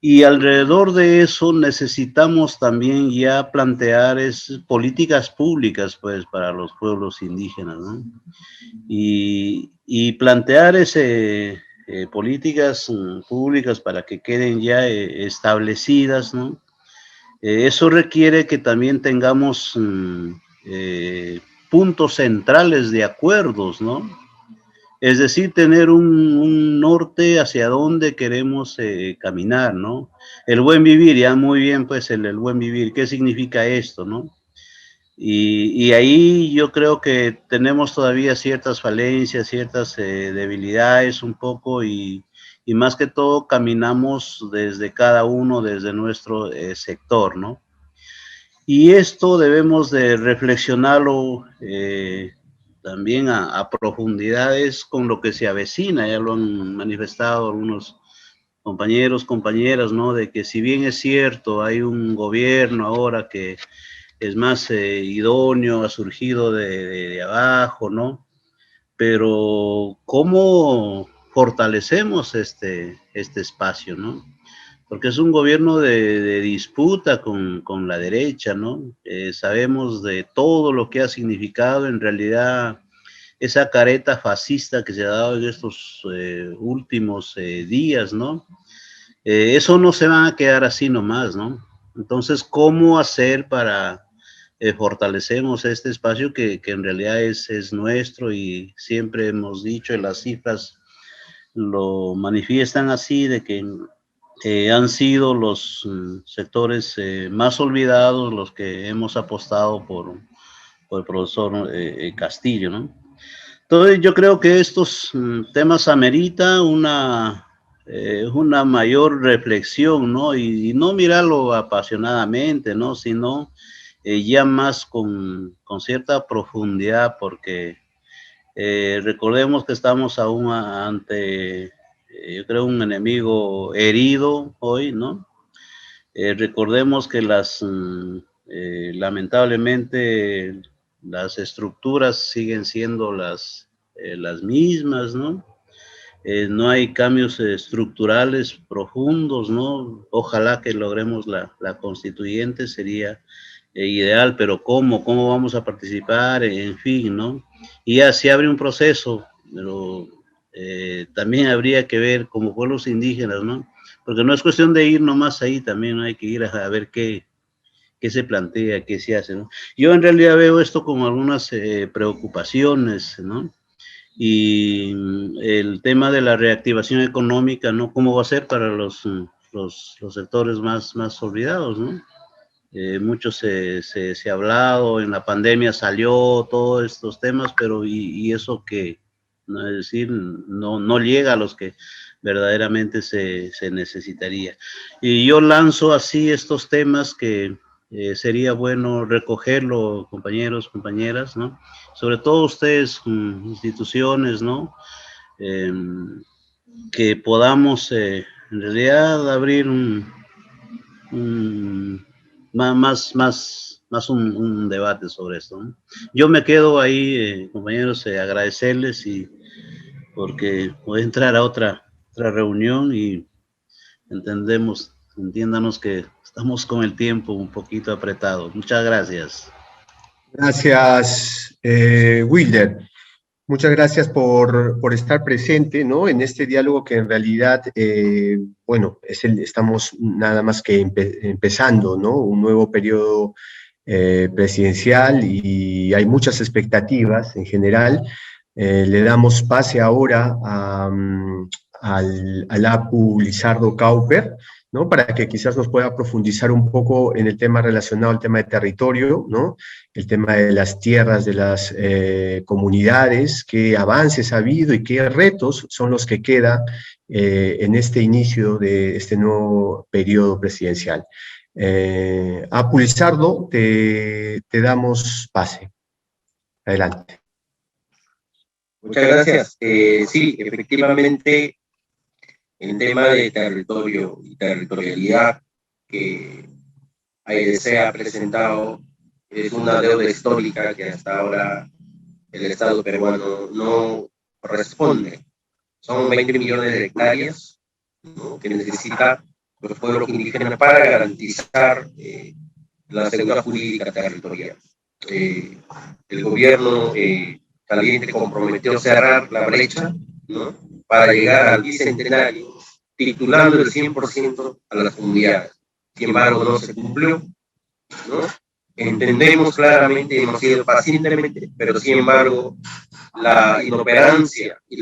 [SPEAKER 5] Y alrededor de eso necesitamos también ya plantear políticas públicas, pues, para los pueblos indígenas, ¿no? Y y plantear políticas públicas para que queden ya establecidas, ¿no? Eso requiere que también tengamos puntos centrales de acuerdos, ¿no? Es decir, tener un norte hacia dónde queremos caminar, ¿no? El buen vivir, ya muy bien, pues el buen vivir, ¿qué significa esto, no? Y ahí yo creo que tenemos todavía ciertas falencias, ciertas debilidades un poco y más que todo caminamos desde cada uno, desde nuestro sector, ¿no? Y esto debemos de reflexionarlo también a profundidades con lo que se avecina, ya lo han manifestado algunos compañeros, compañeras, ¿no? De que si bien es cierto, hay un gobierno ahora que es más idóneo, ha surgido de abajo, ¿no? Pero ¿cómo fortalecemos este espacio, ¿no? Porque es un gobierno de disputa con la derecha, ¿no? Sabemos de todo lo que ha significado en realidad esa careta fascista que se ha dado en estos últimos días, ¿no? Eso no se va a quedar así nomás, ¿no? Entonces, ¿cómo hacer para fortalecemos este espacio que en realidad es nuestro y siempre hemos dicho, y las cifras lo manifiestan así, de que han sido los sectores más olvidados los que hemos apostado por el profesor Castillo, ¿no? Entonces yo creo que estos temas amerita una mayor reflexión, ¿no? Y no mirarlo apasionadamente, ¿no? Sino ya más con cierta profundidad, porque recordemos que estamos aún ante, yo creo, un enemigo herido hoy, ¿no? Recordemos que lamentablemente, las estructuras siguen siendo las mismas, ¿no? No hay cambios estructurales profundos, ¿no? Ojalá que logremos la constituyente, sería ideal, pero ¿cómo vamos a participar? En fin, ¿no? Y ya se abre un proceso, pero también habría que ver como pueblos indígenas, ¿no? Porque no es cuestión de ir nomás ahí, también hay que ir a ver qué se plantea, qué se hace, ¿no? Yo en realidad veo esto como algunas preocupaciones, ¿no? Y el tema de la reactivación económica, ¿no? ¿Cómo va a ser para los sectores más olvidados, ¿no? Mucho se ha hablado, en la pandemia salió todos estos temas, pero y eso que, ¿no? Es decir, no llega a los que verdaderamente se necesitaría. Y yo lanzo así estos temas que sería bueno recogerlo, compañeros, compañeras, ¿no? Sobre todo ustedes, instituciones, ¿no? Que podamos en realidad abrir más un debate sobre esto, ¿no? Yo me quedo ahí, compañeros, agradecerles y porque voy a entrar a otra reunión y entiéndanos que estamos con el tiempo un poquito apretado. Muchas gracias.
[SPEAKER 4] Gracias, Wilder. Muchas gracias por estar presente, ¿no? En este diálogo que en realidad, bueno, estamos nada más que empezando, ¿no? Un nuevo periodo presidencial y hay muchas expectativas en general. Le damos pase ahora al Apu Lizardo Cauper, ¿no? Para que quizás nos pueda profundizar un poco en el tema relacionado al tema de territorio, ¿no? El tema de las tierras de las comunidades, qué avances ha habido y qué retos son los que quedan en este inicio de este nuevo periodo presidencial. Apu Lizardo, te damos pase. Adelante.
[SPEAKER 6] Muchas gracias. Sí, efectivamente, el tema de territorio y territorialidad que se ha presentado es una deuda histórica que hasta ahora el Estado peruano no responde. Son 20 millones de hectáreas, ¿no?, que necesita los pueblos indígenas para garantizar la seguridad jurídica territorial. El gobierno Saliente comprometió cerrar la brecha, ¿no?, para llegar al bicentenario, titulando el 100% a las comunidades. Sin embargo, no se cumplió, ¿no? Entendemos claramente, hemos sido pacientemente, pero sin embargo, la inoperancia y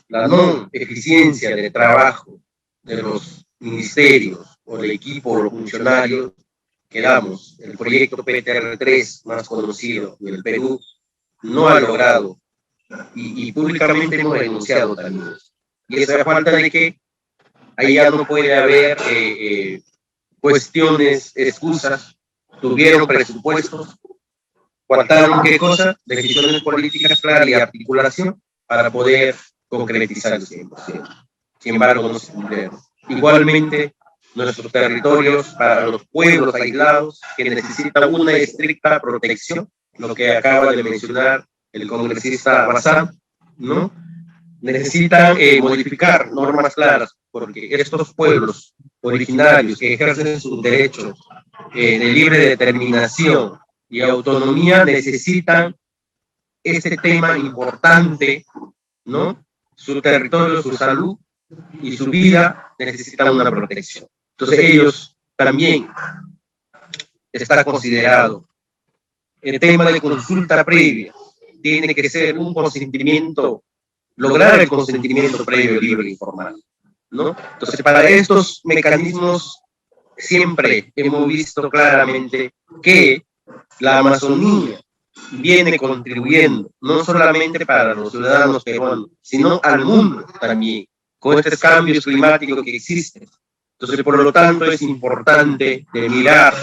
[SPEAKER 6] la no eficiencia de trabajo de los ministerios o del equipo o los funcionarios que damos, el proyecto PTR3 más conocido en el Perú, no ha logrado, y públicamente hemos denunciado también. Y esa falta de que ahí ya no puede haber cuestiones, excusas, tuvieron presupuestos, faltaron qué cosa, decisiones políticas claras y articulación para poder concretizar el 100%. Sin embargo, no se cumplieron. Igualmente, nuestros territorios para los pueblos aislados que necesitan una estricta protección, lo que acaba de mencionar el congresista Bazán, ¿no? Necesitan modificar normas claras, porque estos pueblos originarios que ejercen sus derechos de libre determinación y autonomía necesitan este tema importante, ¿no? Su territorio, su salud y su vida necesitan una protección. Entonces ellos también está considerado. El tema de consulta previa tiene que ser un consentimiento, lograr el consentimiento previo, libre e informal, ¿no? Entonces, para estos mecanismos siempre hemos visto claramente que la Amazonía viene contribuyendo, no solamente para los ciudadanos peruanos, sino al mundo también, con estos cambios climáticos que existen. Entonces, por lo tanto, es importante de mirar,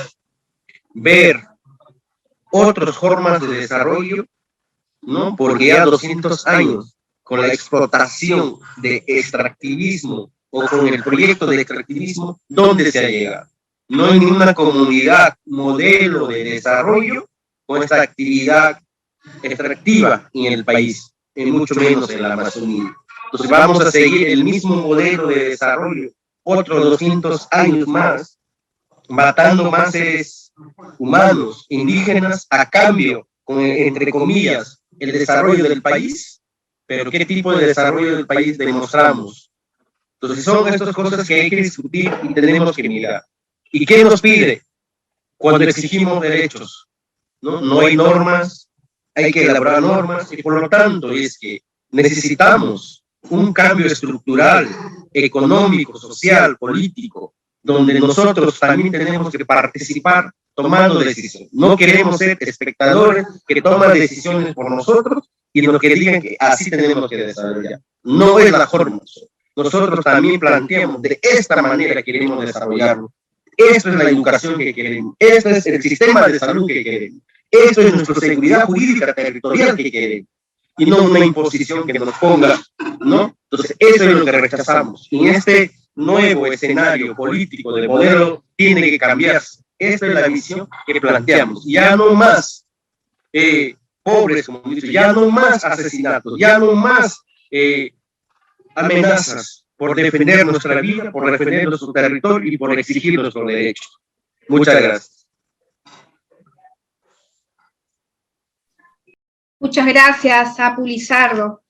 [SPEAKER 6] ver otras formas de desarrollo, ¿no? Porque ya 200 años con la explotación de extractivismo o con el proyecto de extractivismo, ¿dónde se ha llegado? No hay ninguna comunidad modelo de desarrollo con esta actividad extractiva en el país, y mucho menos en la Amazonía. Entonces vamos a seguir el mismo modelo de desarrollo otros 200 años más, matando más seres humanos, indígenas, a cambio, con, entre comillas, el desarrollo del país. Pero ¿qué tipo de desarrollo del país demostramos? Entonces son estas cosas que hay que discutir y tenemos que mirar. ¿Y qué nos pide cuando exigimos derechos? No hay normas, hay que elaborar normas, y por lo tanto es que necesitamos un cambio estructural, económico, social, político, donde nosotros también tenemos que participar tomando decisiones. No queremos ser espectadores que toman decisiones por nosotros y nos que digan que así tenemos que desarrollar. No es la forma. Nosotros también planteamos de esta manera queremos desarrollarlo. Esto es la educación que queremos. Este es el sistema de salud que queremos. Esto es nuestra seguridad jurídica territorial que queremos. Y no una imposición que nos ponga, ¿no? Entonces, eso es lo que rechazamos. Y en este nuevo escenario político de modelo tiene que cambiarse. Esta es la visión que planteamos. Ya no más pobres, como he dicho, ya no más asesinatos, ya no más amenazas por defender nuestra vida, por defender nuestro territorio y por exigir nuestros derechos. Muchas gracias.
[SPEAKER 2] Muchas gracias, Apu Lizardo.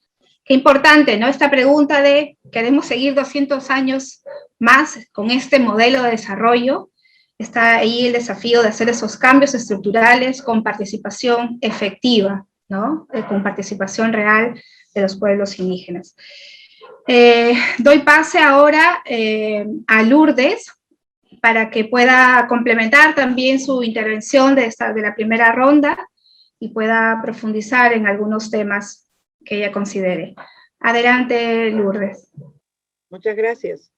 [SPEAKER 2] Qué importante, ¿no? Esta pregunta de, ¿queremos seguir 200 años más con este modelo de desarrollo? Está ahí el desafío de hacer esos cambios estructurales con participación efectiva, ¿no? Con participación real de los pueblos indígenas. Doy pase ahora a Lourdes para que pueda complementar también su intervención de la primera ronda y pueda profundizar en algunos temas que ella considere. Adelante, Lourdes.
[SPEAKER 7] Muchas gracias.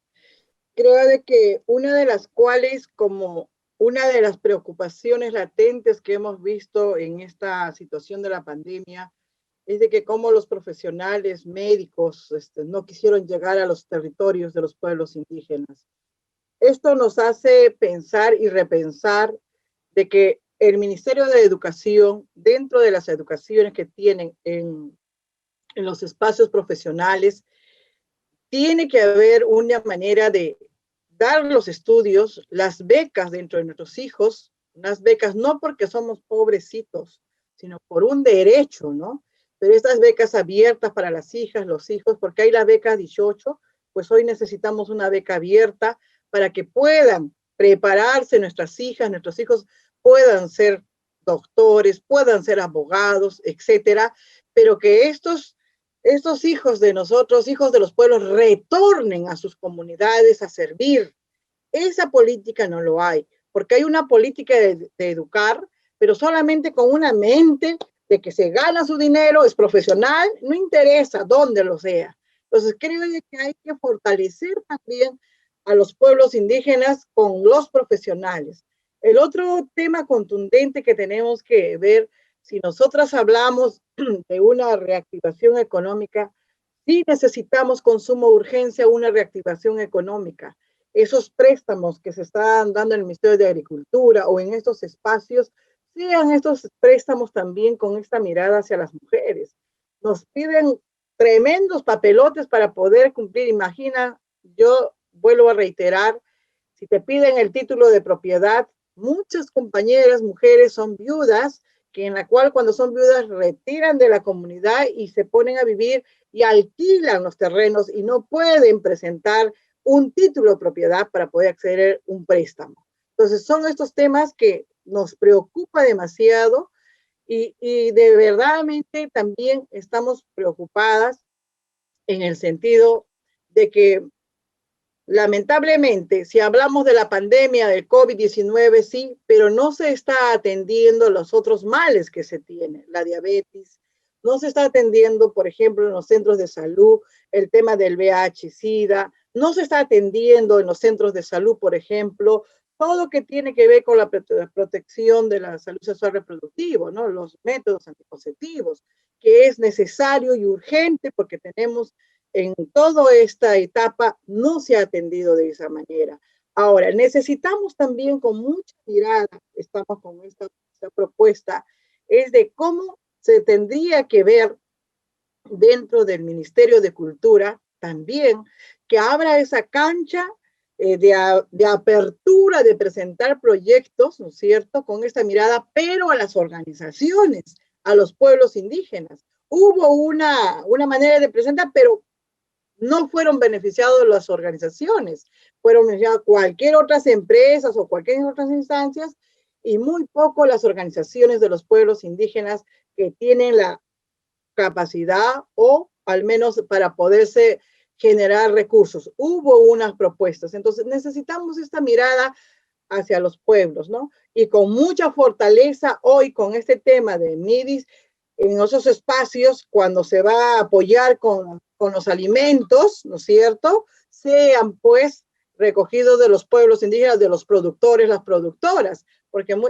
[SPEAKER 7] Creo de que una de las cuales, como una de las preocupaciones latentes que hemos visto en esta situación de la pandemia, es de que como los profesionales médicos no quisieron llegar a los territorios de los pueblos indígenas. Esto nos hace pensar y repensar de que el Ministerio de Educación, dentro de las educaciones que tienen en los espacios profesionales, tiene que haber una manera de dar los estudios, las becas dentro de nuestros hijos, unas becas no porque somos pobrecitos, sino por un derecho, ¿no? Pero estas becas abiertas para las hijas, los hijos, porque hay la beca 18, pues hoy necesitamos una beca abierta para que puedan prepararse nuestras hijas, nuestros hijos puedan ser doctores, puedan ser abogados, etcétera, pero que estos hijos de nosotros, hijos de los pueblos, retornen a sus comunidades a servir. Esa política no lo hay, porque hay una política de educar, pero solamente con una mente de que se gana su dinero, es profesional, no interesa dónde lo sea. Entonces creo que hay que fortalecer también a los pueblos indígenas con los profesionales. El otro tema contundente que tenemos que ver, si nosotras hablamos de una reactivación económica, sí necesitamos con suma urgencia una reactivación económica. Esos préstamos que se están dando en el Ministerio de Agricultura o en estos espacios, sean estos préstamos también con esta mirada hacia las mujeres. Nos piden tremendos papelotes para poder cumplir. Imagina, yo vuelvo a reiterar, si te piden el título de propiedad, muchas compañeras mujeres son viudas, que en la cual cuando son viudas retiran de la comunidad y se ponen a vivir y alquilan los terrenos y no pueden presentar un título de propiedad para poder acceder a un préstamo. Entonces son estos temas que nos preocupa demasiado y de verdaderamente también estamos preocupadas en el sentido de que lamentablemente, si hablamos de la pandemia del COVID-19, sí, pero no se está atendiendo los otros males que se tienen, la diabetes, no se está atendiendo, por ejemplo, en los centros de salud, el tema del VIH-Sida, no se está atendiendo en los centros de salud, por ejemplo, todo lo que tiene que ver con la protección de la salud sexual reproductiva, ¿no? Los métodos anticonceptivos, que es necesario y urgente porque tenemos en toda esta etapa no se ha atendido de esa manera. Ahora, necesitamos también con mucha mirada, estamos con esta propuesta, es de cómo se tendría que ver dentro del Ministerio de Cultura también, que abra esa cancha de apertura, de presentar proyectos, ¿no es cierto?, con esta mirada, pero a las organizaciones, a los pueblos indígenas. Hubo una manera de presentar, pero no fueron beneficiados las organizaciones, fueron beneficiadas cualquier otras empresas o cualquier otras instancias y muy poco las organizaciones de los pueblos indígenas que tienen la capacidad o al menos para poderse generar recursos. Hubo unas propuestas, entonces necesitamos esta mirada hacia los pueblos, ¿no? Y con mucha fortaleza hoy con este tema de MIDIS, en esos espacios, cuando se va a apoyar con los alimentos, ¿no es cierto?, sean pues recogidos de los pueblos indígenas, de los productores, las productoras,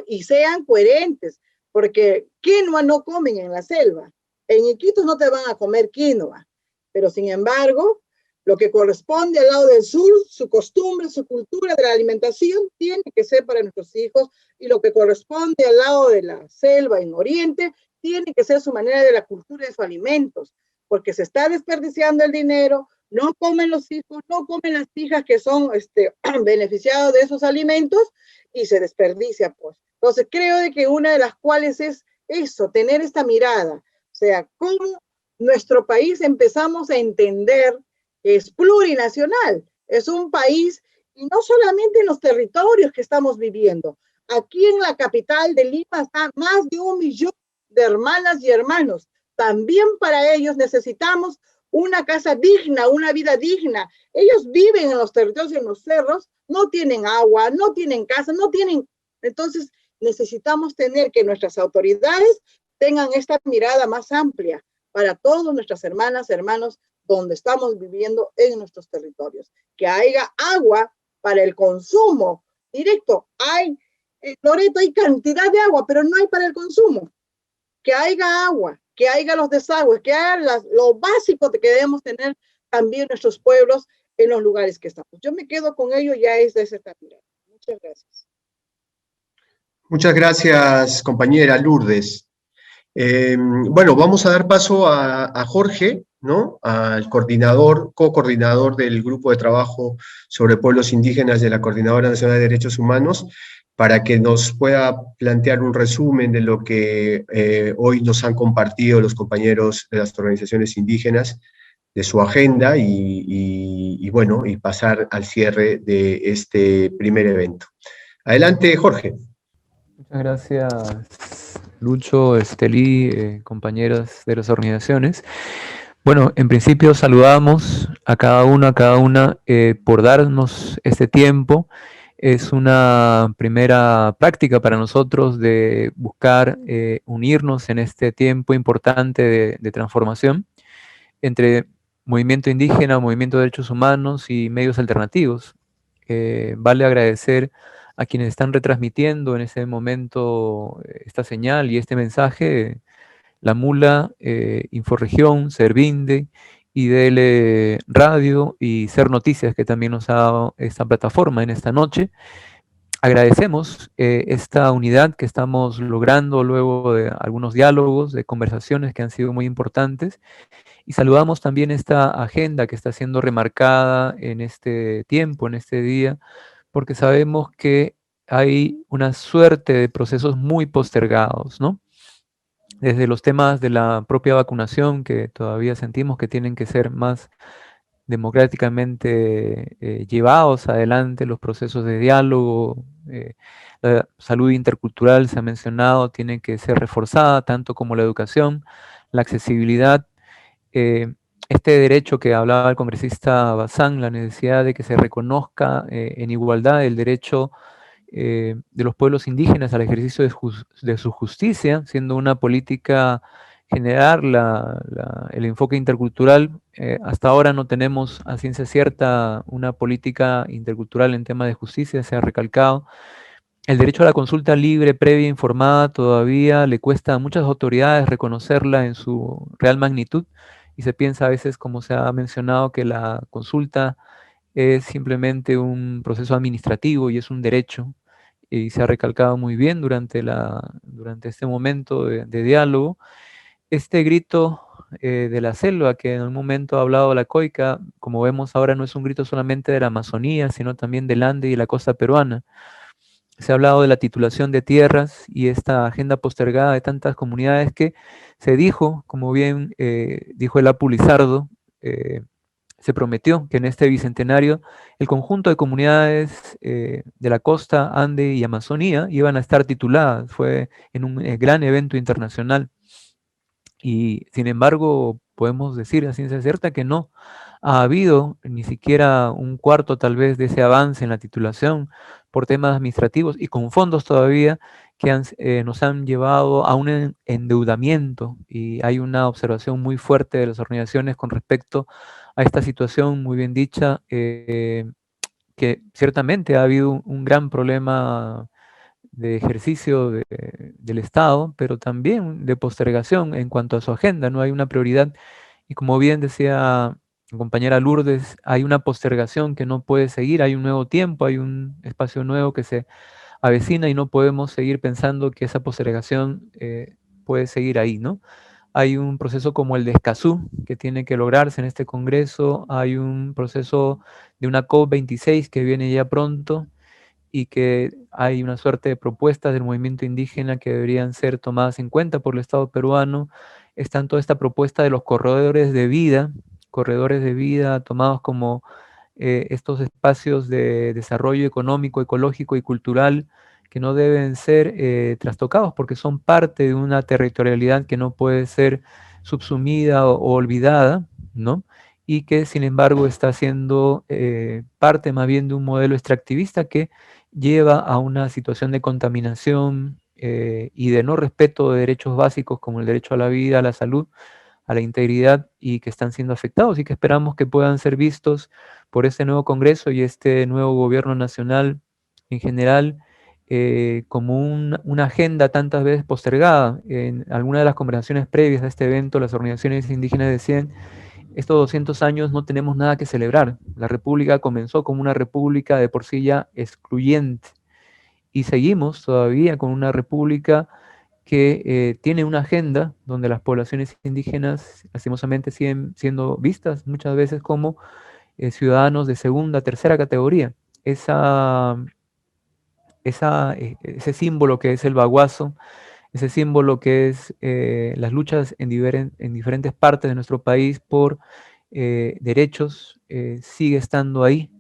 [SPEAKER 7] y sean coherentes, porque quinoa no comen en la selva. En Iquitos no te van a comer quinoa, pero sin embargo, lo que corresponde al lado del sur, su costumbre, su cultura de la alimentación, tiene que ser para nuestros hijos, y lo que corresponde al lado de la selva en Oriente, tiene que ser su manera de la cultura de sus alimentos, porque se está desperdiciando el dinero, no comen los hijos, no comen las hijas que son beneficiados de esos alimentos y se desperdicia, pues. Entonces creo de que una de las cuales es eso, tener esta mirada, o sea, cómo nuestro país empezamos a entender que es plurinacional, es un país, y no solamente en los territorios que estamos viviendo, aquí en la capital de Lima está más de 1 millón de hermanas y hermanos. También para ellos necesitamos una casa digna, una vida digna. Ellos viven en los territorios, en los cerros, no tienen agua, no tienen casa, no tienen... Entonces necesitamos tener que nuestras autoridades tengan esta mirada más amplia para todas nuestras hermanas, hermanos, donde estamos viviendo en nuestros territorios. Que haya agua para el consumo directo. En Loreto hay cantidad de agua, pero no hay para el consumo. Que haya agua, que haya los desagües, que haya lo básico que debemos tener también nuestros pueblos en los lugares que estamos. Yo me quedo con ello, ya es de esa mirada. Muchas gracias.
[SPEAKER 4] Muchas gracias, compañera Lourdes. Bueno, vamos a dar paso a Jorge, ¿no? Al co-coordinador del Grupo de Trabajo sobre Pueblos Indígenas de la Coordinadora Nacional de Derechos Humanos, para que nos pueda plantear un resumen de lo que hoy nos han compartido los compañeros de las organizaciones indígenas, de su agenda y bueno, y pasar al cierre de este primer evento. Adelante, Jorge.
[SPEAKER 1] Muchas gracias, Lucho, Estelí, compañeras de las organizaciones. Bueno, en principio saludamos a cada uno, a cada una por darnos este tiempo. Es una primera práctica para nosotros de buscar unirnos en este tiempo importante de transformación entre movimiento indígena, movimiento de derechos humanos y medios alternativos. Vale agradecer a quienes están retransmitiendo en ese momento esta señal y este mensaje, La Mula, Inforregión, Servinde, IDL Radio y Ser Noticias, que también nos ha dado esta plataforma en esta noche. Agradecemos esta unidad que estamos logrando luego de algunos diálogos, de conversaciones que han sido muy importantes, y saludamos también esta agenda que está siendo remarcada en este tiempo, en este día, porque sabemos que hay una suerte de procesos muy postergados, ¿no? Desde los temas de la propia vacunación, que todavía sentimos que tienen que ser más democráticamente llevados adelante, los procesos de diálogo, la salud intercultural se ha mencionado, tiene que ser reforzada, tanto como la educación, la accesibilidad, este derecho que hablaba el congresista Bazán, la necesidad de que se reconozca en igualdad el derecho de los pueblos indígenas al ejercicio de su justicia, siendo una política generar el enfoque intercultural. Hasta ahora no tenemos a ciencia cierta una política intercultural en tema de justicia, se ha recalcado. El derecho a la consulta libre, previa, informada, todavía le cuesta a muchas autoridades reconocerla en su real magnitud, y se piensa a veces, como se ha mencionado, que la consulta es simplemente un proceso administrativo y es un derecho, y se ha recalcado muy bien durante este momento de diálogo. Este grito de la selva, que en un momento ha hablado la COICA, como vemos ahora, no es un grito solamente de la Amazonía, sino también del Ande y la costa peruana. Se ha hablado de la titulación de tierras y esta agenda postergada de tantas comunidades que se dijo, como bien dijo el Apu Lizardo, se prometió que en este bicentenario el conjunto de comunidades de la costa, Ande y Amazonía iban a estar tituladas. Fue en un gran evento internacional. Y sin embargo, podemos decir a ciencia cierta que no ha habido ni siquiera un cuarto tal vez de ese avance en la titulación por temas administrativos y con fondos todavía que nos han llevado a un endeudamiento, y hay una observación muy fuerte de las organizaciones con respecto a esta situación, muy bien dicha, que ciertamente ha habido un gran problema de ejercicio del Estado, pero también de postergación en cuanto a su agenda. No hay una prioridad, y como bien decía mi compañera Lourdes, hay una postergación que no puede seguir, hay un nuevo tiempo, hay un espacio nuevo que se avecina y no podemos seguir pensando que esa postergación puede seguir ahí, ¿no? Hay un proceso como el de Escazú que tiene que lograrse en este Congreso, hay un proceso de una COP26 que viene ya pronto, y que hay una suerte de propuestas del movimiento indígena que deberían ser tomadas en cuenta por el Estado peruano. Está toda esta propuesta de los corredores de vida tomados como estos espacios de desarrollo económico, ecológico y cultural que no deben ser trastocados porque son parte de una territorialidad que no puede ser subsumida o olvidada, ¿no? Y que sin embargo está siendo parte más bien de un modelo extractivista que lleva a una situación de contaminación y de no respeto de derechos básicos como el derecho a la vida, a la salud, a la integridad, y que están siendo afectados y que esperamos que puedan ser vistos por este nuevo Congreso y este nuevo gobierno nacional en general como una agenda tantas veces postergada. En alguna de las conversaciones previas a este evento, las organizaciones indígenas decían: estos 200 años no tenemos nada que celebrar. La república comenzó como una república de por sí ya excluyente, y seguimos todavía con una república que tiene una agenda donde las poblaciones indígenas lastimosamente siguen siendo vistas muchas veces como ciudadanos de segunda, tercera categoría. Esa ese símbolo que es el baguazo, ese símbolo que es las luchas en diferentes partes de nuestro país por derechos, sigue estando ahí,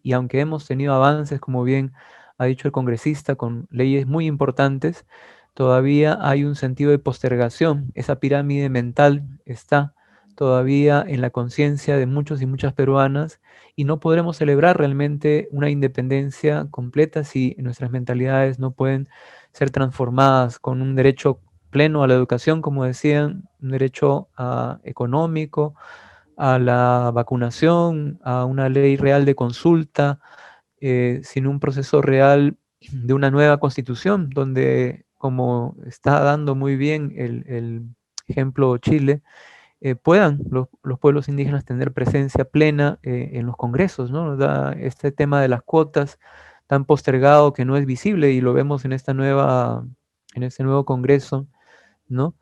[SPEAKER 1] y aunque hemos tenido avances, como bien ha dicho el congresista, con leyes muy importantes, todavía hay un sentido de postergación. Esa pirámide mental está todavía en la conciencia de muchos y muchas peruanas, y no podremos celebrar realmente una independencia completa si nuestras mentalidades no pueden ser transformadas con un derecho pleno a la educación, como decían, un derecho económico, a la vacunación, a una ley real de consulta, sin un proceso real de una nueva constitución, donde, como está dando muy bien el ejemplo Chile, puedan los pueblos indígenas tener presencia plena en los congresos, ¿no? Este tema de las cuotas tan postergado que no es visible, y lo vemos en en este nuevo congreso, ¿no?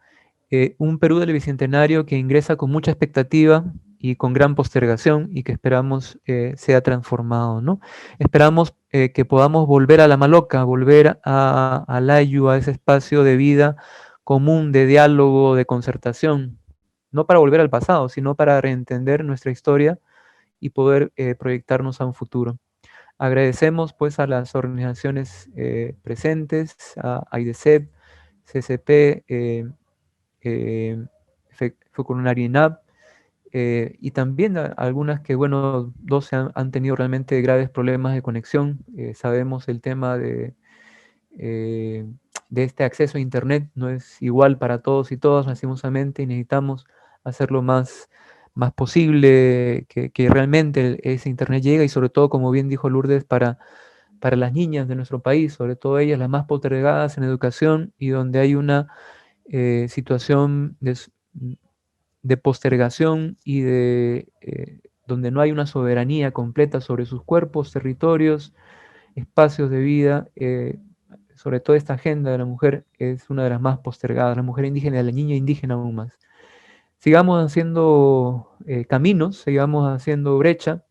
[SPEAKER 1] Un Perú del Bicentenario que ingresa con mucha expectativa y con gran postergación, y que esperamos sea transformado, ¿no? Esperamos que podamos volver a la Maloca, volver a Layu, a ese espacio de vida común, de diálogo, de concertación, no para volver al pasado, sino para reentender nuestra historia y poder proyectarnos a un futuro. Agradecemos pues a las organizaciones presentes, a AIDESEP, CCP, FECUNARINAP, y también algunas que, bueno, dos han tenido realmente graves problemas de conexión. Sabemos el tema de este acceso a Internet, no es igual para todos y todas, lastimosamente, y necesitamos hacerlo más posible, que realmente ese Internet llegue, y sobre todo, como bien dijo Lourdes, para las niñas de nuestro país, sobre todo ellas las más postergadas en educación, y donde hay una situación de postergación y donde no hay una soberanía completa sobre sus cuerpos, territorios, espacios de vida. Sobre todo esta agenda de la mujer es una de las más postergadas, la mujer indígena y la niña indígena aún más. Sigamos haciendo caminos, sigamos haciendo brecha,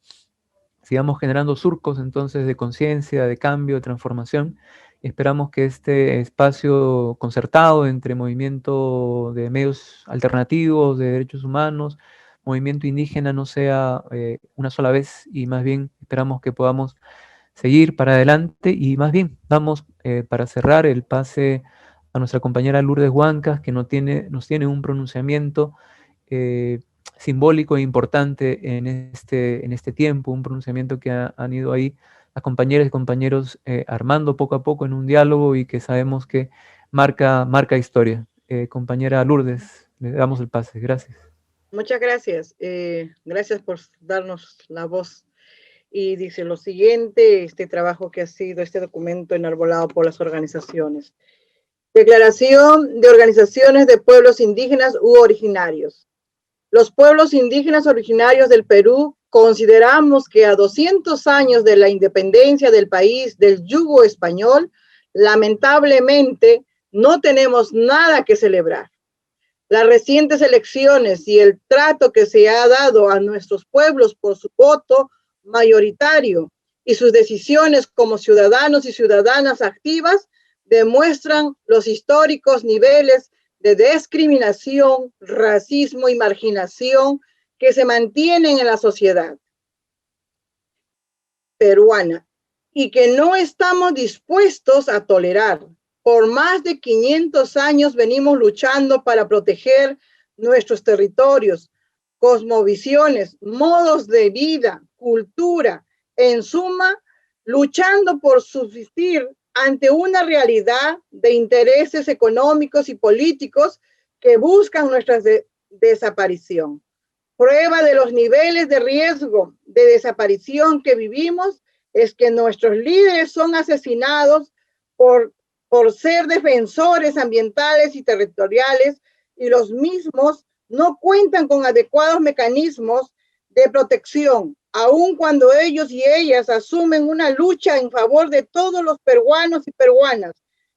[SPEAKER 1] sigamos generando surcos entonces de conciencia, de cambio, de transformación. Esperamos que este espacio concertado entre movimiento de medios alternativos, de derechos humanos, movimiento indígena, no sea una sola vez, y más bien esperamos que podamos seguir para adelante. Y más bien damos para cerrar el pase a nuestra compañera Lourdes Huancas, que nos tiene un pronunciamiento simbólico e importante en este tiempo, un pronunciamiento que han ido ahí las compañeras y compañeros armando poco a poco en un diálogo, y que sabemos que marca historia. Compañera Lourdes, le damos el pase. Gracias.
[SPEAKER 7] Muchas gracias. Gracias por darnos la voz. Y dice lo siguiente, este trabajo que ha sido, este documento enarbolado por las organizaciones. Declaración de Organizaciones de Pueblos Indígenas u Originarios. Los pueblos indígenas originarios del Perú consideramos que a 200 años de la independencia del país del yugo español, lamentablemente no tenemos nada que celebrar. Las recientes elecciones y el trato que se ha dado a nuestros pueblos por su voto mayoritario y sus decisiones como ciudadanos y ciudadanas activas demuestran los históricos niveles de discriminación, racismo y marginación que se mantienen en la sociedad peruana y que no estamos dispuestos a tolerar. Por más de 500 años venimos luchando para proteger nuestros territorios, cosmovisiones, modos de vida, cultura, en suma, luchando por subsistir ante una realidad de intereses económicos y políticos que buscan nuestra desaparición. Prueba de los niveles de riesgo de desaparición que vivimos es que nuestros líderes son asesinados por ser defensores ambientales y territoriales, y los mismos no cuentan con adecuados mecanismos de protección, aun cuando ellos y ellas asumen una lucha en favor de todos los peruanos y peruanas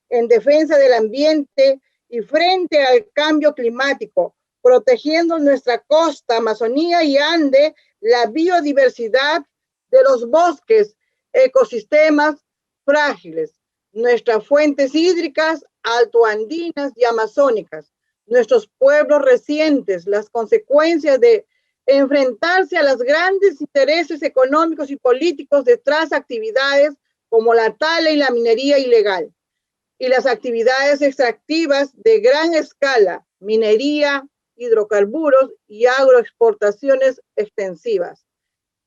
[SPEAKER 7] en defensa del ambiente y frente al cambio climático, protegiendo nuestra costa, Amazonía y Ande, la biodiversidad de los bosques, ecosistemas, frágiles, nuestras fuentes hídricas altoandinas y amazónicas, nuestros pueblos recientes, las consecuencias de enfrentarse a los grandes intereses económicos y políticos detrás de actividades como la tala y la minería ilegal, y las actividades extractivas de gran escala, minería, hidrocarburos y agroexportaciones extensivas.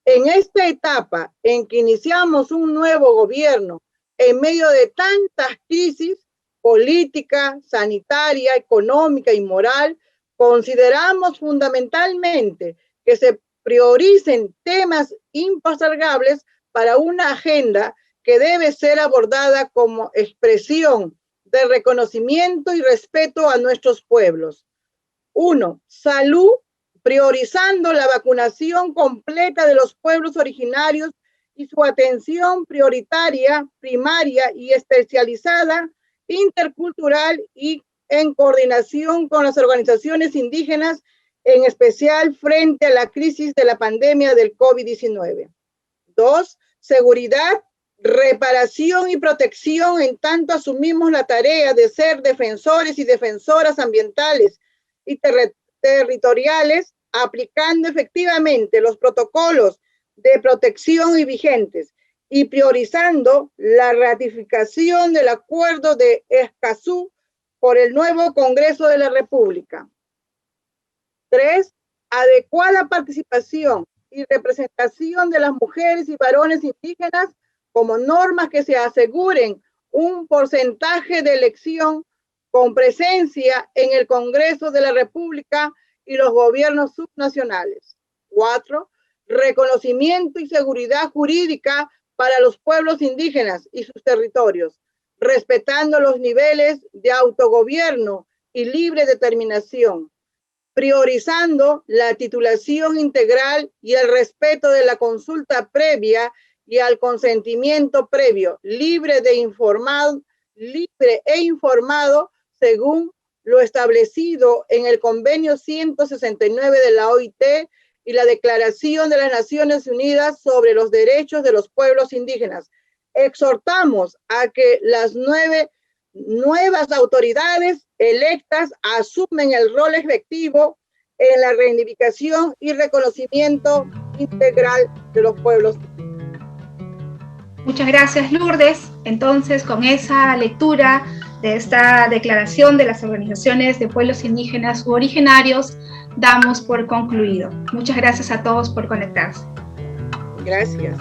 [SPEAKER 7] En esta etapa en que iniciamos un nuevo gobierno en medio de tantas crisis política, sanitaria, económica y moral, consideramos fundamentalmente que se prioricen temas impostergables para una agenda que debe ser abordada como expresión de reconocimiento y respeto a nuestros pueblos. 1. Salud, priorizando la vacunación completa de los pueblos originarios y su atención prioritaria, primaria y especializada, intercultural y en coordinación con las organizaciones indígenas, en especial frente a la crisis de la pandemia del COVID-19. 2. Seguridad, reparación y protección, en tanto asumimos la tarea de ser defensores y defensoras ambientales y territoriales, aplicando efectivamente los protocolos de protección y vigentes y priorizando la ratificación del Acuerdo de Escazú por el nuevo Congreso de la República. 3. Adecuada participación y representación de las mujeres y varones indígenas como normas que se aseguren un porcentaje de elección con presencia en el Congreso de la República y los gobiernos subnacionales. 4. Reconocimiento y seguridad jurídica para los pueblos indígenas y sus territorios, respetando los niveles de autogobierno y libre determinación, priorizando la titulación integral y el respeto de la consulta previa y al consentimiento previo, libre e informado según lo establecido en el Convenio 169 de la OIT y la Declaración de las Naciones Unidas sobre los Derechos de los Pueblos Indígenas. Exhortamos a que las nuevas autoridades electas asumen el rol efectivo en la reivindicación y reconocimiento integral de los pueblos.
[SPEAKER 2] Muchas gracias, Lourdes. Entonces, con esa lectura de esta declaración de las organizaciones de pueblos indígenas u originarios, damos por concluido. Muchas gracias a todos por conectarse.
[SPEAKER 7] Gracias.